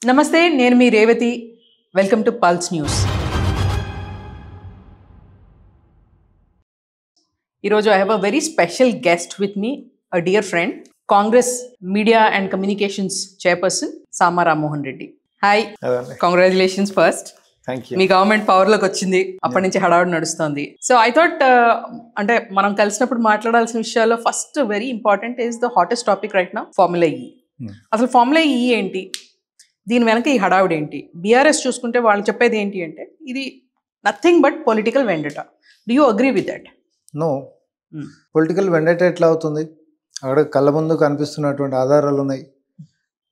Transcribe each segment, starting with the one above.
నమస్తే, నేను మీ Revathi. Welcome to pulse news. ఈరోజు I have a very special guest with మీ, a dear friend, Congress media and communications chairperson Sama Rammohan Reddy. Hi, congratulations first. మీ government పవర్లోకి వచ్చింది, అప్పటి నుంచి హడావుడి నడుస్తుంది. సో ఐ థాట్ అంటే మనం కలిసినప్పుడు మాట్లాడాల్సిన విషయాల్లో first very important is the hottest topic right now, formula ఈ. అసలు ఫార్ములా ఈ ఏంటి, దీని వెనక ఈ హడావుడి ఏంటి? బీఆర్ఎస్ చూసుకుంటే వాళ్ళు చెప్పేది ఏంటి అంటే ఇది nothing but political vendetta. Do you agree with that? No, political vendetta ఎట్లా అవుతుంది? అక్కడ కళ్ళ ముందు కనిపిస్తున్నటువంటి ఆధారాలు ఉన్నాయి,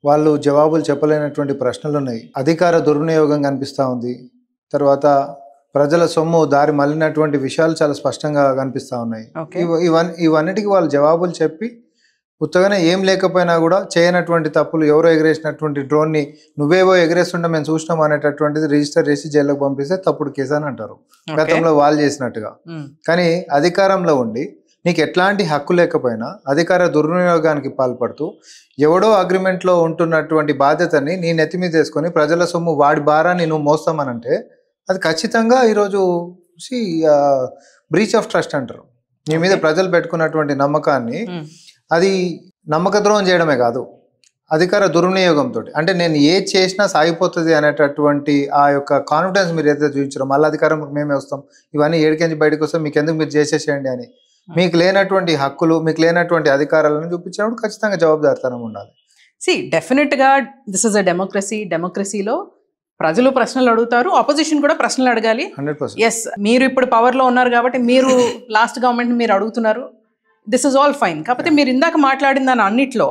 వాళ్ళు జవాబులు చెప్పలేనటువంటి ప్రశ్నలు ఉన్నాయి, అధికార దుర్వినియోగం కనిపిస్తూ ఉంది, తర్వాత ప్రజల సొమ్ము దారి మళ్ళినటువంటి విషయాలు చాలా స్పష్టంగా కనిపిస్తూ ఉన్నాయి. ఇవన్నిటికీ వాళ్ళు జవాబులు చెప్పి ఉత్తగానే ఏం లేకపోయినా కూడా చేయనటువంటి తప్పులు, ఎవరో ఎగరేసినటువంటి డ్రోన్ని నువ్వేవో ఎగరేస్తుంటే మేము చూసినాం అనేటటువంటిది రిజిస్టర్ చేసి జైల్లోకి పంపిస్తే తప్పుడు కేసు అని అంటారు, గతంలో వాళ్ళు చేసినట్టుగా. కానీ అధికారంలో ఉండి నీకు ఎట్లాంటి హక్కు లేకపోయినా అధికార దుర్వినియోగానికి పాల్పడుతూ ఎవడో అగ్రిమెంట్లో ఉంటున్నటువంటి బాధ్యతని నీ నెత్తి మీద తీసుకొని ప్రజల సొమ్ము వాడి భారాన్ని నువ్వు మోస్తామనంటే అది ఖచ్చితంగా ఈరోజు బ్రీచ్ ఆఫ్ ట్రస్ట్ అంటారు. నీ మీద ప్రజలు పెట్టుకున్నటువంటి నమ్మకాన్ని అది నమ్మక ద్రోహం చేయడమే కాదు, అధికార దుర్వినియోగంతో, అంటే నేను ఏది చేసినా సాగిపోతుంది అనేటటువంటి ఆ యొక్క కాన్ఫిడెన్స్ మీరు ఏదైతే చూపించారో, మళ్ళీ అధికారం మేమే వస్తాం, ఇవన్నీ ఏడికెంచి బయటకు వస్తాం, మీకు ఎందుకు మీరు చేసేసేయండి అని మీకు లేనటువంటి హక్కులు, మీకు లేనటువంటి అధికారాలను చూపించినప్పుడు ఖచ్చితంగా జవాబుదారితనం ఉండాలి. డెఫినెట్గా దిస్ ఇస్ అ డెమోక్రసీ. డెమోక్రసీలో ప్రజలు ప్రశ్నలు అడుగుతారు, ఆపోజిషన్ కూడా ప్రశ్నలు అడగాలి. 100%. ఎస్, మీరు ఇప్పుడు పవర్లో ఉన్నారు కాబట్టి మీరు లాస్ట్ గవర్నమెంట్ మీరు అడుగుతున్నారు, దిస్ ఇస్ ఆల్ ఫైన్. కాకపోతే మీరు ఇందాక మాట్లాడిన దాని అన్నిట్లో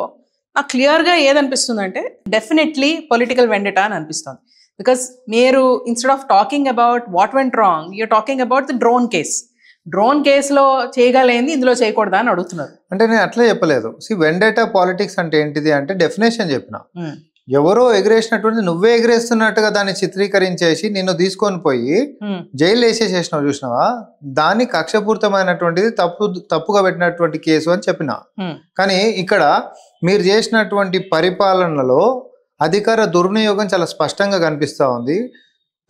నాకు క్లియర్గా ఏదనిపిస్తుంది అంటే డెఫినెట్లీ పొలిటికల్ వెండటా అని అనిపిస్తుంది. బికాస్ మీరు instead of talking about what went wrong, you're talking about the drone case. Drone కేసులో చేయగలేంది ఇందులో చేయకూడదా అని అడుగుతున్నారు. అంటే నేను అట్లా చెప్పలేదు. వెండటా పాలిటిక్స్ అంటే ఏంటిది అంటే డెఫినేషన్ చెప్పిన, ఎవరో ఎగరేసినటువంటి నువ్వే ఎగరేస్తున్నట్టుగా దాన్ని చిత్రీకరించేసి నిన్ను తీసుకొని పోయి జైలు వేసేసేసినావు చూసినావా, దాన్ని కక్షపూరితమైనటువంటిది తప్పుగా పెట్టినటువంటి కేసు అని చెప్పిన. కానీ ఇక్కడ మీరు చేసినటువంటి పరిపాలనలో అధికార దుర్వినియోగం చాలా స్పష్టంగా కనిపిస్తూ ఉంది.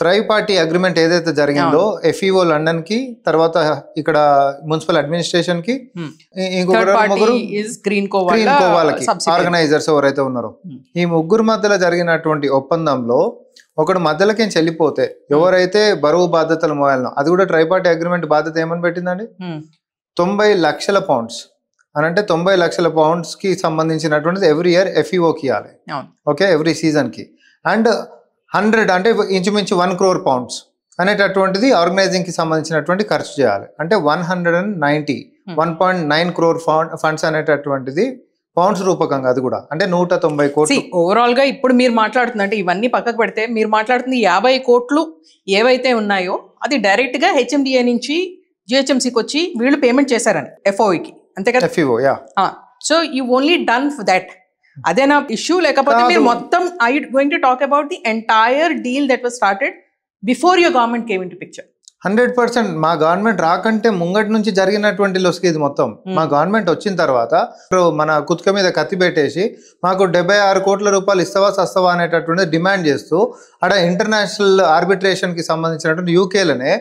త్రైపార్టీ అగ్రిమెంట్ ఏదైతే జరిగిందో, FEO లండన్ కి, తర్వాత ఇక్కడ మున్సిపల్ అడ్మినిస్ట్రేషన్ కి, ఇంకొకరు గ్రీన్ కోవాలకి ఆర్గనైజర్స్ ఎవరైతే ఉన్నారో, ఈ ముగ్గురు మధ్యలో జరిగినటువంటి ఒప్పందంలో ఒకడు మధ్యలోకి వెళ్ళిపోతే ఎవరైతే బరువు బాధ్యతలు మోయాలనో, అది కూడా ట్రైపార్టీ అగ్రిమెంట్ బాధ్యత ఏమని పెట్టిందండి, 90 లక్షల పౌండ్స్ అని, అంటే 90 లక్షల పౌండ్స్ కి సంబంధించినటువంటిది ఎవ్రీ ఇయర్ FEOకి ఇవ్వాలి, ఓకే, ఎవ్రీ సీజన్ కి. అండ్ 100 అంటే ఇంచుమించు 1 crore pounds అనేటటువంటిది ఆర్గనైజింగ్ కి సంబంధించినటువంటి ఖర్చు చేయాలి. అంటే 1.9 crore ఫండ్స్ అనేటటువంటిది పౌండ్స్ రూపకంగా, అది కూడా అంటే 190 కోట్లు. ఓవరాల్ గా ఇప్పుడు మీరు మాట్లాడుతుందంటే ఇవన్నీ పక్కకు పెడితే మీరు మాట్లాడుతుంది 50 కోట్లు ఏవైతే ఉన్నాయో అది డైరెక్ట్ గా HMDA నుంచి GHMCకి వచ్చి వీళ్ళు పేమెంట్ చేశారని FOEకి, అంతే కదా? FEO, yeah. So you only done for that. అదేనా ఇష్యూ? లేకపోతే మీరు మొత్తం I going to talk about the entire deal that was started before your government came in to picture? 100%. మా గవర్నమెంట్ రాకంటే ముంగటి నుంచి జరిగినటువంటి లొస్కి ఇది మొత్తం. మా గవర్నమెంట్ వచ్చిన తర్వాత మన కుతుక మీద కత్తి పెట్టేసి మాకు 76 కోట్ల రూపాయలు ఇస్తావా సస్తావా అనేటటువంటి డిమాండ్ చేస్తూ అక్కడ ఇంటర్నేషనల్ ఆర్బిట్రేషన్ కి సంబంధించినటువంటి UKలోనే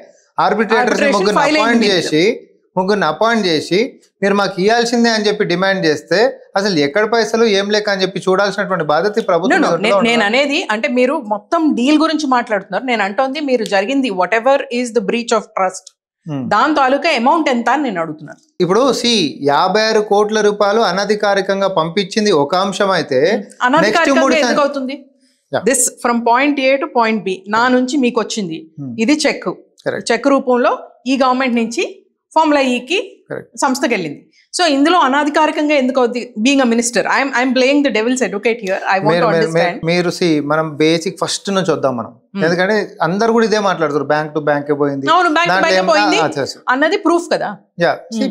ఆర్బిట్రేటర్స్ ముగ్గురిని అపాయింట్ చేసి మీరు మాకు ఇవ్వాల్సిందే అని చెప్పి డిమాండ్ చేస్తే అసలు ఎక్కడ పైసలు ఏం లేక అని చెప్పి చూడాల్సినటువంటి బాధ్యత ప్రభుత్వం. నేను అనేది అంటే మీరు మొత్తం డీల్ గురించి మాట్లాడుతున్నారు, నేను అంటోంది మీరు జరిగింది whatever is the breach of trust, దాని తాలూకా అమౌంట్ ఎంత అని నేను అడుగుతున్నాను. ఇప్పుడు 56 కోట్ల రూపాయలు అనధికారికంగా పంపించింది ఒక అంశం అయితే, అనధికారికంగా ఎందుకు అవుతుంది? This from point A to point B నా నుంచి మీకు వచ్చింది, ఇది చెక్ రూపంలో ఈ గవర్నమెంట్ నుంచి ఫార్ములా ఈకి సంస్థకి వెళ్ళింది. సో ఇందులో అనాధికారికంగా ఎందుకు అవుతుంది? Being a minister, I'm playing the devil's advocate here. I want to understand. మీరు మనం బేసిక్ ఫస్ట్ నుంచి వద్దాం మనం, ఎందుకంటే అందరు కూడా ఇదే మాట్లాడుతారు, బ్యాంక్ టు బ్యాంక్ పోయింది అన్నది ప్రూఫ్ కదా.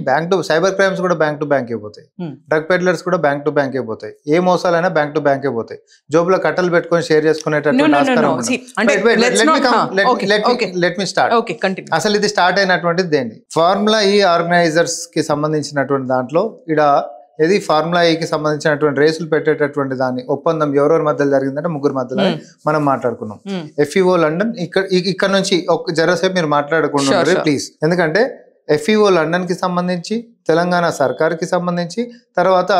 బ్యాంక్ టు సైబర్ క్రైమ్స్ కూడా బ్యాంక్ టు బ్యాంక్ పోతాయి, డ్రగ్ పెడ్లర్స్ కూడా బ్యాంక్ టు బ్యాంక్ పోతాయి, ఏ మోసాలైనా బ్యాంక్ టు బ్యాంక్ పోతాయి, జోబులో కట్టలు పెట్టుకొని షేర్ చేసుకునేటటువంటి. అసలు ఇది స్టార్ట్ అయినటువంటిది దేండి? ఫార్ములా ఈ ఆర్గనైజర్స్ కి సంబంధించినటువంటి దాంట్లో ఇక్కడ ఇది ఫార్ములా ఈకి సంబంధించినటువంటి రేసులు పెట్టేటటువంటి దాన్ని ఒప్పందం ఎవరెవరి మధ్యలో జరిగిందంటే ముగ్గురు మధ్యలో మనం మాట్లాడుకున్నాం. FEO లండన్ ఇక్కడ నుంచి ఒక జరసేపు మీరు మాట్లాడకుండా ప్లీజ్, ఎందుకంటే FEO లండన్ కి సంబంధించి, తెలంగాణ సర్కార్కి సంబంధించి, తర్వాత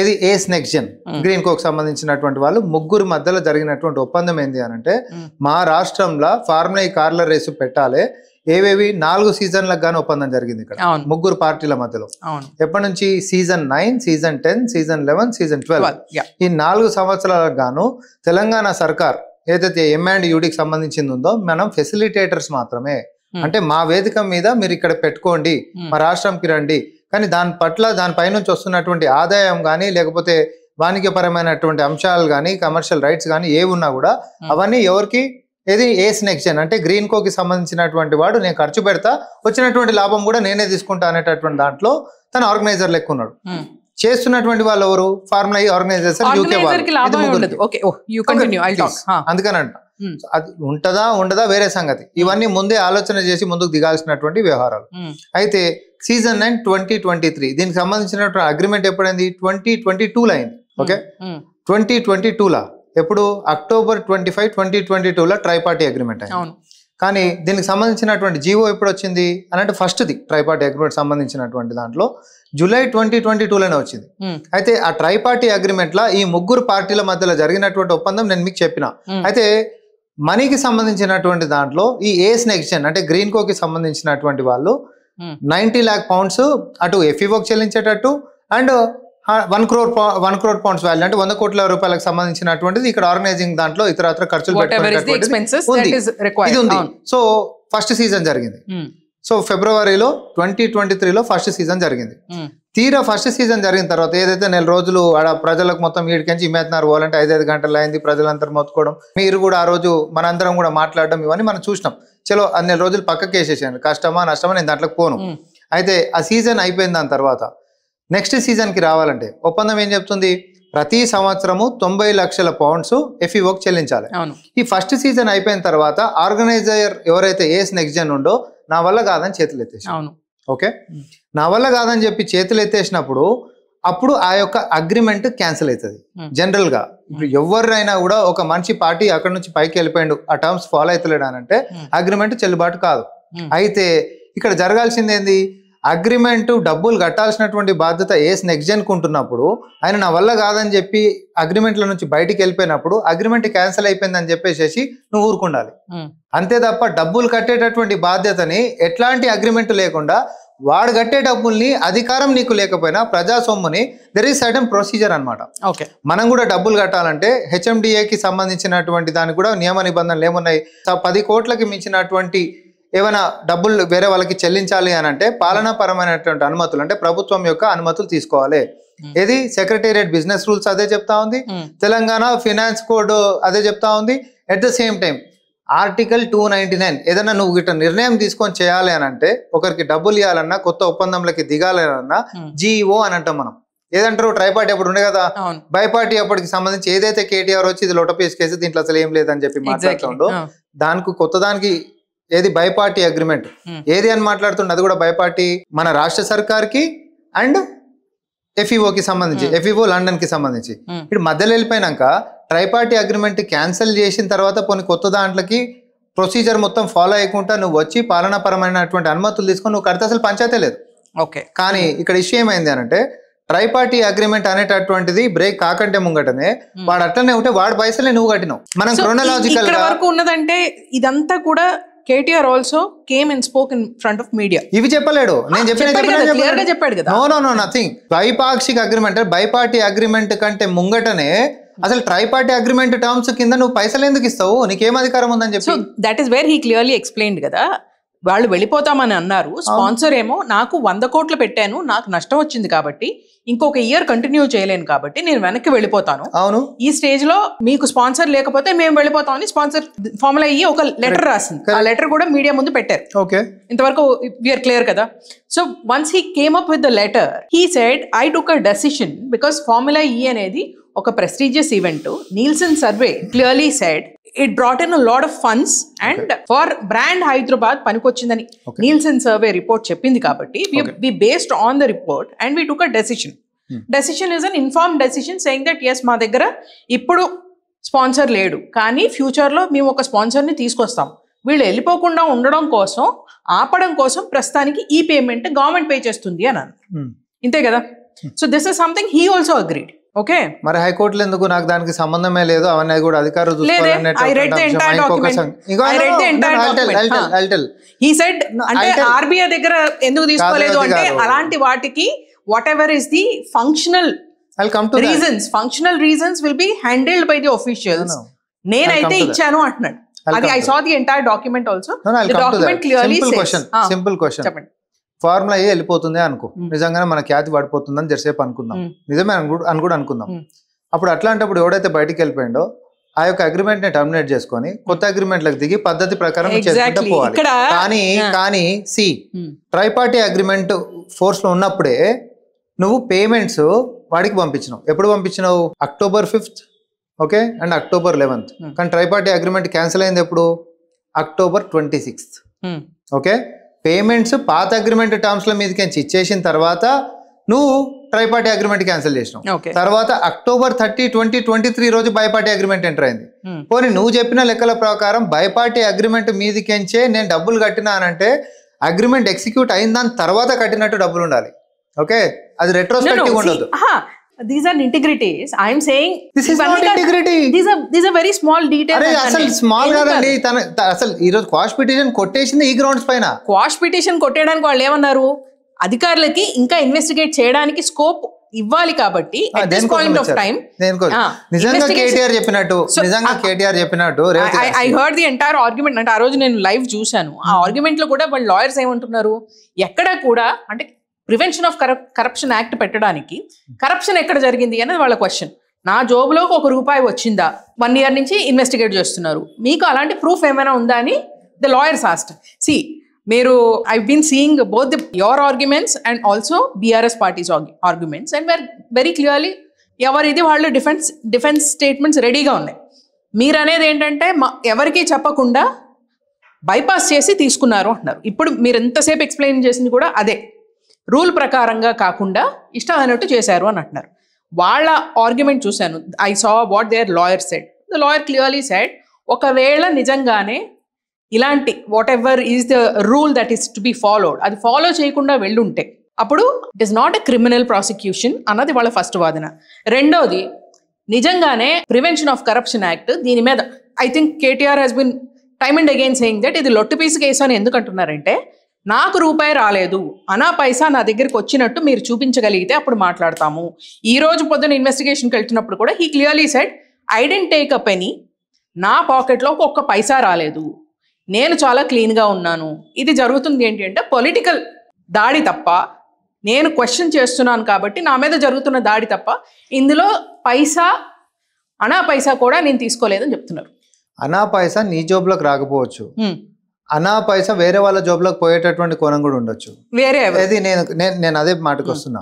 ఇది ఏస్ నెక్స్ట్ జెన్ గ్రీన్ కోకి సంబంధించినటువంటి వాళ్ళు ముగ్గురు మధ్యలో జరిగినటువంటి ఒప్పందం ఏంటి అని అంటే, మా రాష్ట్రంలో ఫార్ములా ఈ కార్ల రేసు పెట్టాలి. ఏవేవి 4 సీజన్లకు గాను ఒప్పందం జరిగింది ఇక్కడ ముగ్గురు పార్టీల మధ్యలో. ఎప్పటి నుంచి? Season 9, season 10, season 11, season 12. ఈ 4 సంవత్సరాలకు గాను తెలంగాణ సర్కార్ ఏదైతే M&UDకి సంబంధించింది ఉందో మనం ఫెసిలిటేటర్స్ మాత్రమే. అంటే మా వేదిక మీద మీరు ఇక్కడ పెట్టుకోండి, మా రాష్ట్రంకి రండి, కానీ దాని పట్ల దానిపై నుంచి వస్తున్నటువంటి ఆదాయం కానీ లేకపోతే వాణిజ్యపరమైనటువంటి అంశాలు కానీ కమర్షియల్ రైట్స్ కానీ ఏవి ఉన్నా కూడా అవన్నీ ఎవరికి? ఏది ఏస్ నెక్స్ట్ జెన్ అంటే గ్రీన్ కోకి సంబంధించినటువంటి వాడు నేను ఖర్చు పెడతా, వచ్చినటువంటి లాభం కూడా నేనే తీసుకుంటా అనేటటువంటి దాంట్లో తన ఆర్గనైజర్ లెక్క ఉన్నాడు. చేస్తున్నటువంటి వాళ్ళు ఎవరు? ఫార్ములా ఈ ఆర్గనైజర్స్ UK వాళ్ళు. అందుకనంట అది ఉంటదా ఉండదా వేరే సంగతి. ఇవన్నీ ముందే ఆలోచన చేసి ముందుకు దిగాల్సినటువంటి వ్యవహారాలు. అయితే సీజన్ 9 2023 దీనికి సంబంధించినటువంటి అగ్రిమెంట్ ఎప్పుడైంది? 2022లో అయింది. ఓకే, 2022లా ఎప్పుడు? అక్టోబర్ 25, 2022లో ట్రైపార్టీ అగ్రిమెంట్ అయింది. కానీ దీనికి సంబంధించినటువంటి జీవో ఎప్పుడు వచ్చింది అని అంటే ఫస్ట్ది ట్రైపార్టీ అగ్రిమెంట్ సంబంధించినటువంటి దాంట్లో జూలై 2022లోనే వచ్చింది. అయితే ఆ ట్రైపార్టీ అగ్రిమెంట్ లా ఈ ముగ్గురు పార్టీల మధ్యలో జరిగినటువంటి ఒప్పందం నేను మీకు చెప్పిన. అయితే మనీకి సంబంధించినటువంటి దాంట్లో ఈ ఏస్ నెక్స్ట్ జెన్ అంటే గ్రీన్ కోకి సంబంధించినటువంటి వాళ్ళు 90 lakh pounds అటు FEOకి చెల్లించేటట్టు అండ్ 1 crore pounds వాల్యూ అంటే 100 కోట్ల రూపాయలకు సంబంధించినటువంటిది ఇక్కడ ఆర్గనైజింగ్ దాంట్లో ఇతరత్ర ఖర్చులు ఇది ఉంది. సో ఫస్ట్ సీజన్ జరిగింది. సో ఫిబ్రవరిలో 2023లో ఫస్ట్ సీజన్ జరిగింది. తీరా ఫస్ట్ సీజన్ జరిగిన తర్వాత ఏదైతే 4 రోజులు ఆడ ప్రజలకు మొత్తం ఈడికించి ఇమ్మేతున్నారు పోవాలంటే 5 గంటలు అయింది, ప్రజలందరూ మొత్తుకోవడం, మీరు కూడా ఆ రోజు మనందరం కూడా మాట్లాడడం, ఇవన్నీ మనం చూసినాం. చలో 4 రోజులు పక్కకి వేసేసాను, కష్టమా నష్టమా నేను దాంట్లోకి పోను. అయితే ఆ సీజన్ అయిపోయిన దాని తర్వాత నెక్స్ట్ సీజన్కి రావాలంటే ఒప్పందం ఏం చెప్తుంది? ప్రతి సంవత్సరము 90 లక్షల పౌండ్స్ FEOకి చెల్లించాలి. ఈ ఫస్ట్ సీజన్ అయిపోయిన తర్వాత ఆర్గనైజర్ ఎవరైతే ఏస్ నెక్స్ట్ జెన్ ఉందో నా వల్ల కాదని చేతులు ఎత్తేసి, ఓకే నా వల్ల కాదని చెప్పి చేతులు ఎత్తేసినప్పుడు అప్పుడు ఆ యొక్క అగ్రిమెంట్ క్యాన్సిల్ అవుతుంది. జనరల్ గా ఇప్పుడు ఎవరైనా కూడా ఒక మనిషి పార్టీ అక్కడ నుంచి పైకి వెళ్ళిపోయాడు, ఆ టర్మ్స్ ఫాలో అవుతలేడు అని అంటే అగ్రిమెంట్ చెల్లుబాటు కాదు. అయితే ఇక్కడ జరగాల్సింది ఏంది? అగ్రిమెంట్ డబ్బులు కట్టాల్సినటువంటి బాధ్యత ఏస్ నెక్స్ట్ జెన్ ఉంటున్నప్పుడు ఆయన నా వల్ల కాదని చెప్పి అగ్రిమెంట్ల నుంచి బయటికి వెళ్ళిపోయినప్పుడు అగ్రిమెంట్ క్యాన్సిల్ అయిపోయిందని చెప్పేసి నువ్వు ఊరుకుండాలి. అంతే తప్ప డబ్బులు కట్టేటటువంటి బాధ్యతని ఎట్లాంటి అగ్రిమెంట్ లేకుండా వాడు కట్టే డబ్బుల్ని అధికారం నీకు లేకపోయినా ప్రజా సొమ్ముని దెర్ ఈస్ సర్టెన్ ప్రొసీజర్ అనమాట. మనం కూడా డబ్బులు కట్టాలంటే HMDAకి సంబంధించినటువంటి దానికి కూడా నియమ నిబంధనలు ఏమున్నాయి? 10 కోట్లకి మించినటువంటి ఏమైనా డబ్బులు వేరే వాళ్ళకి చెల్లించాలి అని అంటే పాలనాపరమైనటువంటి అనుమతులు అంటే ప్రభుత్వం యొక్క అనుమతులు తీసుకోవాలి. ఏది సెక్రటేరియట్ బిజినెస్ రూల్స్ అదే చెప్తా ఉంది, తెలంగాణ ఫినాన్స్ కోడ్ అదే చెప్తా ఉంది. At the same time article 299 ఏదైనా నువ్వు గిట్ట నిర్ణయం తీసుకొని చేయాలి అని అంటే, ఒకరికి డబ్బులు ఇవ్వాలన్నా కొత్త ఒప్పందంలోకి దిగాలన్నా GO అని అంటాం మనం. ఏదంటారు? ట్రైపార్టీ అప్పుడు ఉండే కదా, బైపార్టీ అప్పటికి సంబంధించి ఏదైతే KTR వచ్చి ఇది లోటపేసి కేసు దీంట్లో అసలు ఏం లేదని చెప్పి మాట్లాడుతుండో దానికి కొత్త దానికి ఏది బైపార్టీ అగ్రిమెంట్ ఏది అని మాట్లాడుతుండే అది కూడా బైపార్టీ మన రాష్ట్ర సర్కార్కి అండ్ FEOకి సంబంధించి, FEO లండన్ కి సంబంధించి. ఇప్పుడు మధ్యలో వెళ్ళిపోయినాక ట్రైపార్టీ అగ్రిమెంట్ క్యాన్సిల్ చేసిన తర్వాత కొన్ని కొత్త దాంట్లకి ప్రొసీజర్ మొత్తం ఫాలో అయ్యకుండా నువ్వు వచ్చి పాలనాపరమైనటువంటి అనుమతులు తీసుకొని నువ్వు కడితే అసలు పంచాయతీ లేదు. కానీ ఇక్కడ ఇష్యూ ఏమైంది అని అంటే ట్రైపార్టీ అగ్రిమెంట్ అనేటటువంటిది బ్రేక్ కాకంటే ముంగటనే వాడు అట్లనే ఉంటే వాడి పైసలే నువ్వు కట్టినావు. మనం క్రోనలాజికల్ గా ఉన్నదంటే ఇదంతా కూడా KTR also came and spoke in front of media. ఇవి చెప్పలేడు, నేను చెప్పాడు కదా. No nothing. ద్వైపాక్షిక అగ్రిమెంట్ బైపార్టీ అగ్రిమెంట్ కంటే ముంగటనే అసలు ట్రైపార్టీ అగ్రిమెంట్ టర్మ్స్ కింద నువ్వు పైసలు ఎందుకు ఇస్తావు, నీకేం అధికారం ఉందని చెప్పి. So that is where he clearly explained కదా. వాళ్ళు వెళ్ళిపోతామని అన్నారు, స్పాన్సర్ ఏమో నాకు 100 కోట్లు పెట్టాను, నాకు నష్టం వచ్చింది కాబట్టి ఇంకొక ఇయర్ కంటిన్యూ చేయలేను కాబట్టి నేను వెనక్కి వెళ్ళిపోతాను. అవును, ఈ స్టేజ్ లో మీకు స్పాన్సర్ లేకపోతే మేము వెళ్ళిపోతామని స్పాన్సర్ ఫార్ములా అయ్యి ఒక లెటర్ రాసింది. ఆ లెటర్ కూడా మీడియా ముందు పెట్టారు. ఓకే, ఇంతవరకు వీఆర్ క్లియర్ కదా. So once he came up with the letter he said I took a decision because formula ఈ అనేది ఒక prestigious event. Nielsen survey clearly said it brought in a lot of funds and for brand Hyderabad పనికొచ్చిందని Nielsen survey report చెప్పింది కాబట్టి we based on the report and we took a decision. Decision is an inform decision saying that yes మా దగ్గర ఇప్పుడు sponsor లేడు, కానీ ఫ్యూచర్లో మేము ఒక స్పాన్సర్ని తీసుకొస్తాం, వీళ్ళు వెళ్ళిపోకుండా ఉండడం కోసం ఆపడం కోసం ప్రస్తుతానికి ఈ పేమెంట్ గవర్నమెంట్ పే చేస్తుంది అని అన్నారు. ఇంతే కదా. So this is something he also agreed. Okay, మరి హైకోర్టులో ఎందుకు నాకు దానికి సంబంధమే లేదు అవన్నీ కూడా అధికారులు ఆర్బీఐ దగ్గర ఎందుకు తీసుకోలేదు అంటే అలాంటి వాటికి what ever is the functional reasons will be handled by the officials. నేనైతే ఇచ్చాను అంటున్నాడు. అది I saw the entire document also. The document clearly says. Simple question, చెప్పండి. ఫార్ములా ఏ వెళ్ళిపోతుంది అనుకో, నిజంగానే మన ఖ్యాతి పడిపోతుందని జరసేపు అనుకుందాం, నిజమే అని కూడా అనుకుందాం. అప్పుడు అట్లాంటప్పుడు ఎవడైతే బయటికి వెళ్ళిపోయిండో ఆ యొక్క అగ్రిమెంట్ ని టర్మినేట్ చేసుకొని కొత్త అగ్రిమెంట్లకు దిగి పద్ధతి ప్రకారం చేసుకుంటూ పోవాలి. కానీ సి ట్రైపార్టీ అగ్రిమెంట్ ఫోర్స్ లో ఉన్నప్పుడే నువ్వు పేమెంట్స్ వాడికి పంపించినావు. ఎప్పుడు పంపించినావు? October 5th, okay, and October 11th. కానీ ట్రైపార్టీ అగ్రిమెంట్ క్యాన్సిల్ అయింది ఎప్పుడు? October 26th. ఓకే, పేమెంట్స్ పాత అగ్రిమెంట్ టర్మ్స్ ల మీదకి ఇచ్చేసిన తర్వాత నువ్వు ట్రైపార్టీ అగ్రిమెంట్ క్యాన్సిల్ చేసినావు. తర్వాత October 30, 2023 రోజు బైపార్టీ అగ్రిమెంట్ ఎంటర్ అయింది. పోనీ నువ్వు చెప్పిన లెక్కల ప్రకారం బైపార్టీ అగ్రిమెంట్ మీదకించే నేను డబ్బులు కట్టినానంటే అగ్రిమెంట్ ఎగ్జిక్యూట్ అయిన దాని తర్వాత కట్టినట్టు డబ్బులు ఉండాలి. ఓకే, అది రెట్రోస్పెక్టివ్ ఉండదు. These are integrities. I am saying this is not integrity. These are very small details. అరే అసలు స్మాల్ కాదండి. అసలు ఈ రోజు క్వాష్ పిటిషన్ కొట్టేసింది ఈ గ్రౌండ్స్ పైన. క్వాష్ పిటిషన్ కొట్టేయడానికి వాళ్ళు ఏమన్నారు? అధికారులకి ఇంకా ఇన్వెస్టిగేట్ చేయడానికి స్కోప్ ఇవ్వాలి కాబట్టి at this point of time నిజంగా కేటీఆర్ చెప్పినట్టు I heard the entire argument. అంటే ఆ రోజు నేను లైవ్ చూశాను. ఆ ఆర్గ్యుమెంట్ లో కూడా వాళ్ళ లాయర్స్ ఏమంటున్నారు, ఎక్కడ కూడా అంటే ప్రివెన్షన్ ఆఫ్ కరప్షన్ యాక్ట్ పెట్టడానికి కరప్షన్ ఎక్కడ జరిగింది అనేది వాళ్ళ క్వశ్చన్. నా జోబులోకి ₹1 వచ్చిందా? 1 year నుంచి ఇన్వెస్టిగేట్ చేస్తున్నారు, మీకు అలాంటి ప్రూఫ్ ఏమైనా ఉందా అని ద లాయర్స్ ఆస్క్డ్. సి మీరు I been seeing both your arguments and also BRS parties arguments and very clearly ఎవరిది వాళ్ళు డిఫెన్స్ స్టేట్మెంట్స్ రెడీగా ఉన్నాయి. మీరు అనేది ఏంటంటే ఎవరికి చెప్పకుండా బైపాస్ చేసి తీసుకున్నారు అంటున్నారు. ఇప్పుడు మీరు ఎంతసేపు ఎక్స్ప్లెయిన్ చేసింది కూడా అదే, రూల్ ప్రకారంగా కాకుండా ఇష్టం అయినట్టు చేశారు అని అంటున్నారు. వాళ్ళ ఆర్గ్యుమెంట్ చూశాను. I saw what their lawyer said. The lawyer clearly said, ఒకవేళ నిజంగానే ఇలాంటి whatever is the rule that is to be followed అది ఫాలో చేయకుండా వెళ్ళుంటే అప్పుడు it is not a criminal prosecution అన్నది వాళ్ళ ఫస్ట్ వాదన. రెండోది, నిజంగానే ప్రివెన్షన్ ఆఫ్ కరప్షన్ యాక్ట్ దీని మీద I think KTR he's been time and again saying that ఇది లొట్టు పీసు కేసు అని ఎందుకు అంటున్నారంటే, నాకు రూపాయి రాలేదు, అనా పైసా నా దగ్గరికి వచ్చినట్టు మీరు చూపించగలిగితే అప్పుడు మాట్లాడతాము. ఈ రోజు పొద్దున ఇన్వెస్టిగేషన్కి వెళ్తున్నప్పుడు కూడా he clearly said, I didn't take a penny, నా పాకెట్లో ఒక్క పైసా రాలేదు, నేను చాలా క్లీన్గా ఉన్నాను. ఇది జరుగుతుంది ఏంటి అంటే పొలిటికల్ దాడి తప్ప, నేను క్వశ్చన్ చేస్తున్నాను కాబట్టి నా మీద జరుగుతున్న దాడి తప్ప ఇందులో పైసా అనా పైసా కూడా నేను తీసుకోలేదని చెప్తున్నారు. అనా పైసా నీ జోబులోకి రాకపోవచ్చు, అనా పైసా వేరే వాళ్ళ జోబులోకి పోయేటటువంటి కోణం కూడా ఉండొచ్చు. వేరే అది నేను అదే మాటకు వస్తున్నా.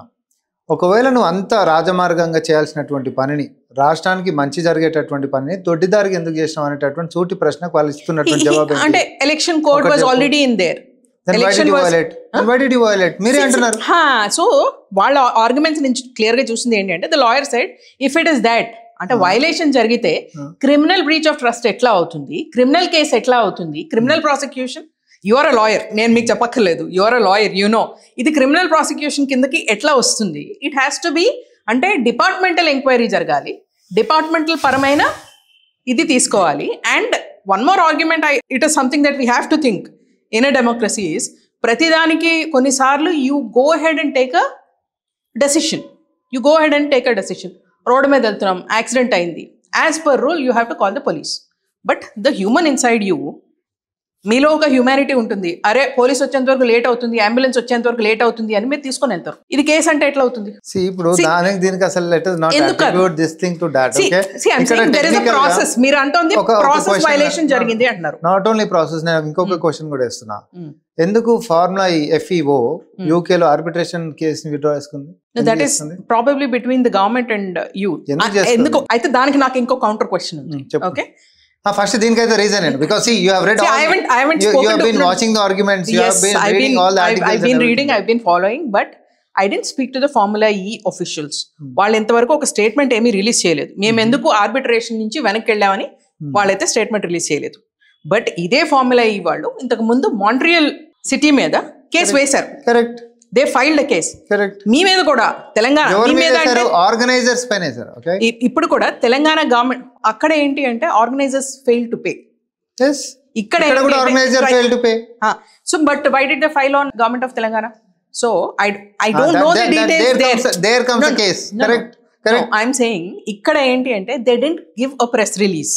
ఒకవేళ నువ్వు అంత రాజమార్గంగా చేయాల్సినటువంటి పనిని, రాష్ట్రానికి మంచి జరిగేటటువంటి పనిని దొడ్డిదారికి ఎందుకు చేసినావు అనేటటువంటి సూటి ప్రశ్నకు వాళ్ళు ఇస్తున్నటువంటి జవాబు అంటే election code was already in there. మీరే అంటున్నారు. సో వాళ్ళ ఆర్గ్యుమెంట్స్ నుంచి క్లియర్ గా చూసింది ఏంటంటే, the lawyer side if it is that అంటే వైలేషన్ జరిగితే క్రిమినల్ బ్రీచ్ ఆఫ్ ట్రస్ట్ ఎట్లా అవుతుంది, క్రిమినల్ కేసు ఎట్లా అవుతుంది, criminal prosecution, you are a lawyer, నేను మీకు చెప్పక్కర్లేదు, you are a lawyer, you know ఇది క్రిమినల్ ప్రాసిక్యూషన్ కిందకి ఎట్లా వస్తుంది. ఇట్ హ్యాస్ టు బి అంటే డిపార్ట్మెంటల్ ఎంక్వైరీ జరగాలి, డిపార్ట్మెంటల్ పరమైన ఇది తీసుకోవాలి. And one more argument, it is something that we have to think in a democracy is, ప్రతిదానికి కొన్నిసార్లు you go head and take a decision, road మీద వెళ్తున్నాం, accident అయింది, as per rule you have to call the police. But the human inside you, మీలో ఒక humanity ఉంటుంది, అరే police వచ్చేంత వరకు లేట్ అవుతుంది, అంబులెన్స్ వచ్చేంత వరకు లేట్ అవుతుంది అని మీరు తీసుకొని వెళ్తారు. ఇది కేసు అంటే ఎట్లా అవుతుంది? మీరు అంటుంది ప్రాసెస్ వైలేషన్ జరిగింది అంటున్నారు. నాట్ ఓన్లీ ప్రాసెస్, నేను ఇంకొక క్వశ్చన్ కూడా ఇస్తున్నా. ఎందుకు ఫార్ములా యూకే యూకేలో ఆర్బిట్రేషన్ కేసుని విత్డ్రా చేసుకుంది? That is probably between the government and you. ఎందుకు అయితే దానికి నాకు ఇంకో కౌంటర్ క్వశ్చన్ ఉంది. ఓకే, ఫస్ట్ దీనికైతే రీజన్ ఏంటి? Because see you have read all, you have been watching the arguments, you have been reading all the articles, I've been reading, I've been following, but I dent speak to the formula ఈ officials. వాళ్ళు ఇంతవరకు ఒక statement ఏమీ release చేయలేదు. మేము ఎందుకు arbitration నుంచి వెనక్కి వెళ్ళామని వాళ్ళైతే స్టేట్మెంట్ రిలీజ్ చేయలేదు. బట్ ఇదే ఫార్ములా ఈ వాళ్ళు ఇంతకు ముందు మాంట్రియల్ సిటీ మీద కేసు వేశారు. Correct. They filed a case. Correct. మీ మీద కూడా తెలంగాణ ఆర్గనైజర్స్ పైన. ఇప్పుడు కూడా తెలంగాణ గవర్నమెంట్ అక్కడ ఏంటి అంటే ఆర్గనైజర్స్ ఫెయిల్ టు పే. ఇక్కడ so but why did they file on government of Telangana? So I don't know the details there comes the case. Correct. No, I'm saying ఇక్కడ ఏంటి అంటే they didn't give a press release.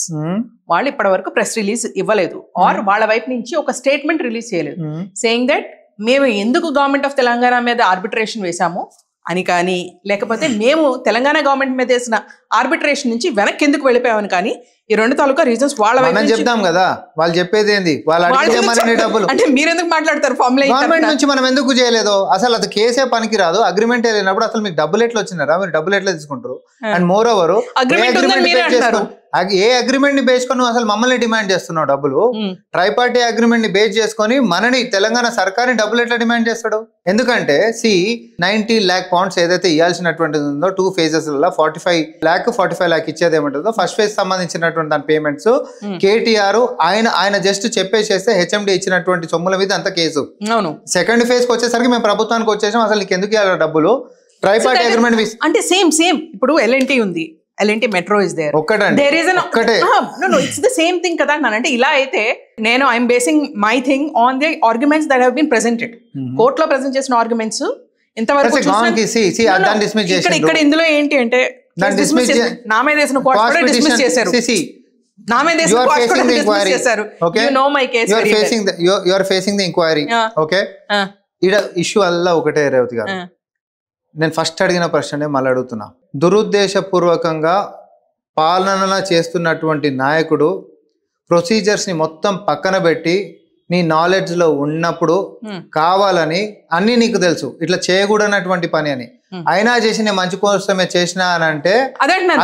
వాళ్ళు ఇప్పటి వరకు press release ఇవ్వలేదు are వాళ్ళ వైపు నుంచి ఒక స్టేట్మెంట్ రిలీజ్ చేయలేదు సేయింగ్ దట్ మేము ఎందుకు గవర్నమెంట్ ఆఫ్ తెలంగాణ మీద ఆర్బిట్రేషన్ వేసాము అని కానీ, లేకపోతే మేము తెలంగాణ గవర్నమెంట్ మీద వేసిన ఆర్బిట్రేషన్ నుంచి వెనక్కి ఎందుకు వెళ్ళిపోయామని కానీ, ఈ రెండు తాలూకా రీజన్స్ వాళ్ళ వైపు చెప్తాం కదా. వాళ్ళు చెప్పేది ఏంది? డబ్బులు అంటే మీరు ఎందుకు మాట్లాడతారు? గవర్నమెంట్ నుంచి మనం ఎందుకు చేయలేదు? అసలు అది కేసే పనికి రాదు. అగ్రిమెంట్ లేనప్పుడు అసలు మీకు డబ్బులు ఎట్లా వచ్చినారా? మీరు డబ్బులు ఎట్లా తీసుకుంటారు? And more over a agreement ని బేస్ కొని అసలు మమ్మల్ని డిమాండ్ చేస్తున్నావు డబ్బులు? ట్రైపార్టీ అగ్రిమెంట్ ని బేస్ చేసుకొని మనని తెలంగాణ సర్కార్ని డబ్బులు ఎట్లా డిమాండ్ చేస్తాడు? ఎందుకంటే 90 lakh pounds ఏదైతే ఇవ్వాల్సినటువంటిది ఉందో 2 phases 45 lakh ఇచ్చేది ఏమంటుందో ఫస్ట్ ఫేజ్ సంబంధించినటువంటి దాని పేమెంట్స్ కేటీఆర్ ఆయన జస్ట్ చెప్పేసేస్తే హెచ్ఎండి ఇచ్చినటువంటి సొమ్ముల మీద అంత కేసు. సెకండ్ ఫేజ్ కి వచ్చేసరికి మేము ప్రభుత్వానికి వచ్చేసాం, అసలు నీకు ఎందుకు ఇవ్వాలి డబ్బులు? ట్రైపార్టీ అగ్రిమెంట్ అంటే సేమ్ ఇప్పుడు ఎల్ఎన్టీ ఉంది, L&T metro is there. No, it's the same thing కదా అంటే ఇలా అయితే నేను I'm basing my thing on the arguments that have been presented. కోర్టులో ప్రెజెంట్ చేసిన ఆర్గ్యుమెంట్స్ ఇంతవరకు ఇక్కడ ఇందులో ఏంటి అంటే నా మీద వేసిన కోర్టు కూడా డిస్మిస్ చేశారు. నా మీద వేసిన కోర్టు కూడా డిస్మిస్ చేశారు. You know my case. You are facing the inquiry. Okay. ఇడ ఇష్యూ అల్లా ఒకటే రేవతి గారు, నేను ఫస్ట్ అడిగిన ప్రశ్నే మళ్ళీ అడుగుతున్నా. దురుద్దేశపూర్వకంగా పాలన చేస్తున్నటువంటి నాయకుడు ప్రొసీజర్స్ ని మొత్తం పక్కన పెట్టి నీ నాలెడ్జ్ లో ఉన్నప్పుడు కావాలని అన్ని నీకు తెలుసు ఇట్లా చేయకూడనటువంటి పని అని అయినా చేసి నేను మంచి కోసమే చేసినా అని అంటే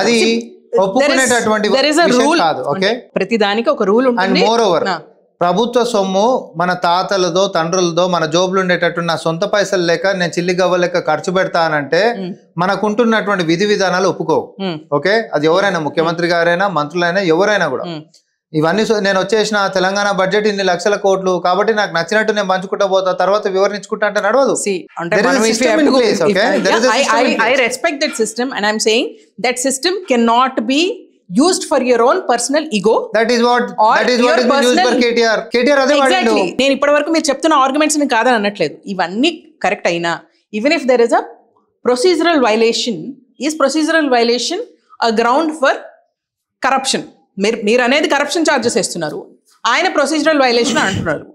అది ఒప్పుకునేటటువంటి విషయం కాదు. ఓకే, ప్రతి దానికి ఒక రూల్ ఉంటుంది. అండ్ మోర్ ఓవర్ ప్రభుత్వ సొమ్ము మన తాతలదో తండ్రులదో మన జోబులు ఉండేటట్టు నా సొంత పైసలు లేక నేను చిల్లి గవ్వ లెక్క ఖర్చు పెడతానంటే మనకుంటున్నటువంటి విధి విధానాలు ఒప్పుకోవు. ఓకే, అది ఎవరైనా ముఖ్యమంత్రి గారైనా మంత్రులైనా ఎవరైనా కూడా ఇవన్నీ నేను వచ్చేసిన తెలంగాణ బడ్జెట్ ఇన్ని లక్షల కోట్లు కాబట్టి నాకు నచ్చినట్టు నేను పంచుకుంటా పోతా, తర్వాత వివరించుకుంటా అంటే నడవదు. I respect that system and I'm saying that system cannot be used for your own personal ego. That is what is used for KTR. అదే వాడిండు. నేను ఇప్పటివరకు మీరు చెప్తున్న ఆర్గ్యుమెంట్స్ ని కాదని అనట్లేదు, ఇవన్నీ కరెక్ట్ అయినా even if there is a procedural violation, is procedural violation a ground for corruption? మీరు అనేది కరప్షన్ చార్జెస్ వేస్తున్నారు, ఆయన ప్రొసీజరల్ వైలేషన్ అంటున్నారు.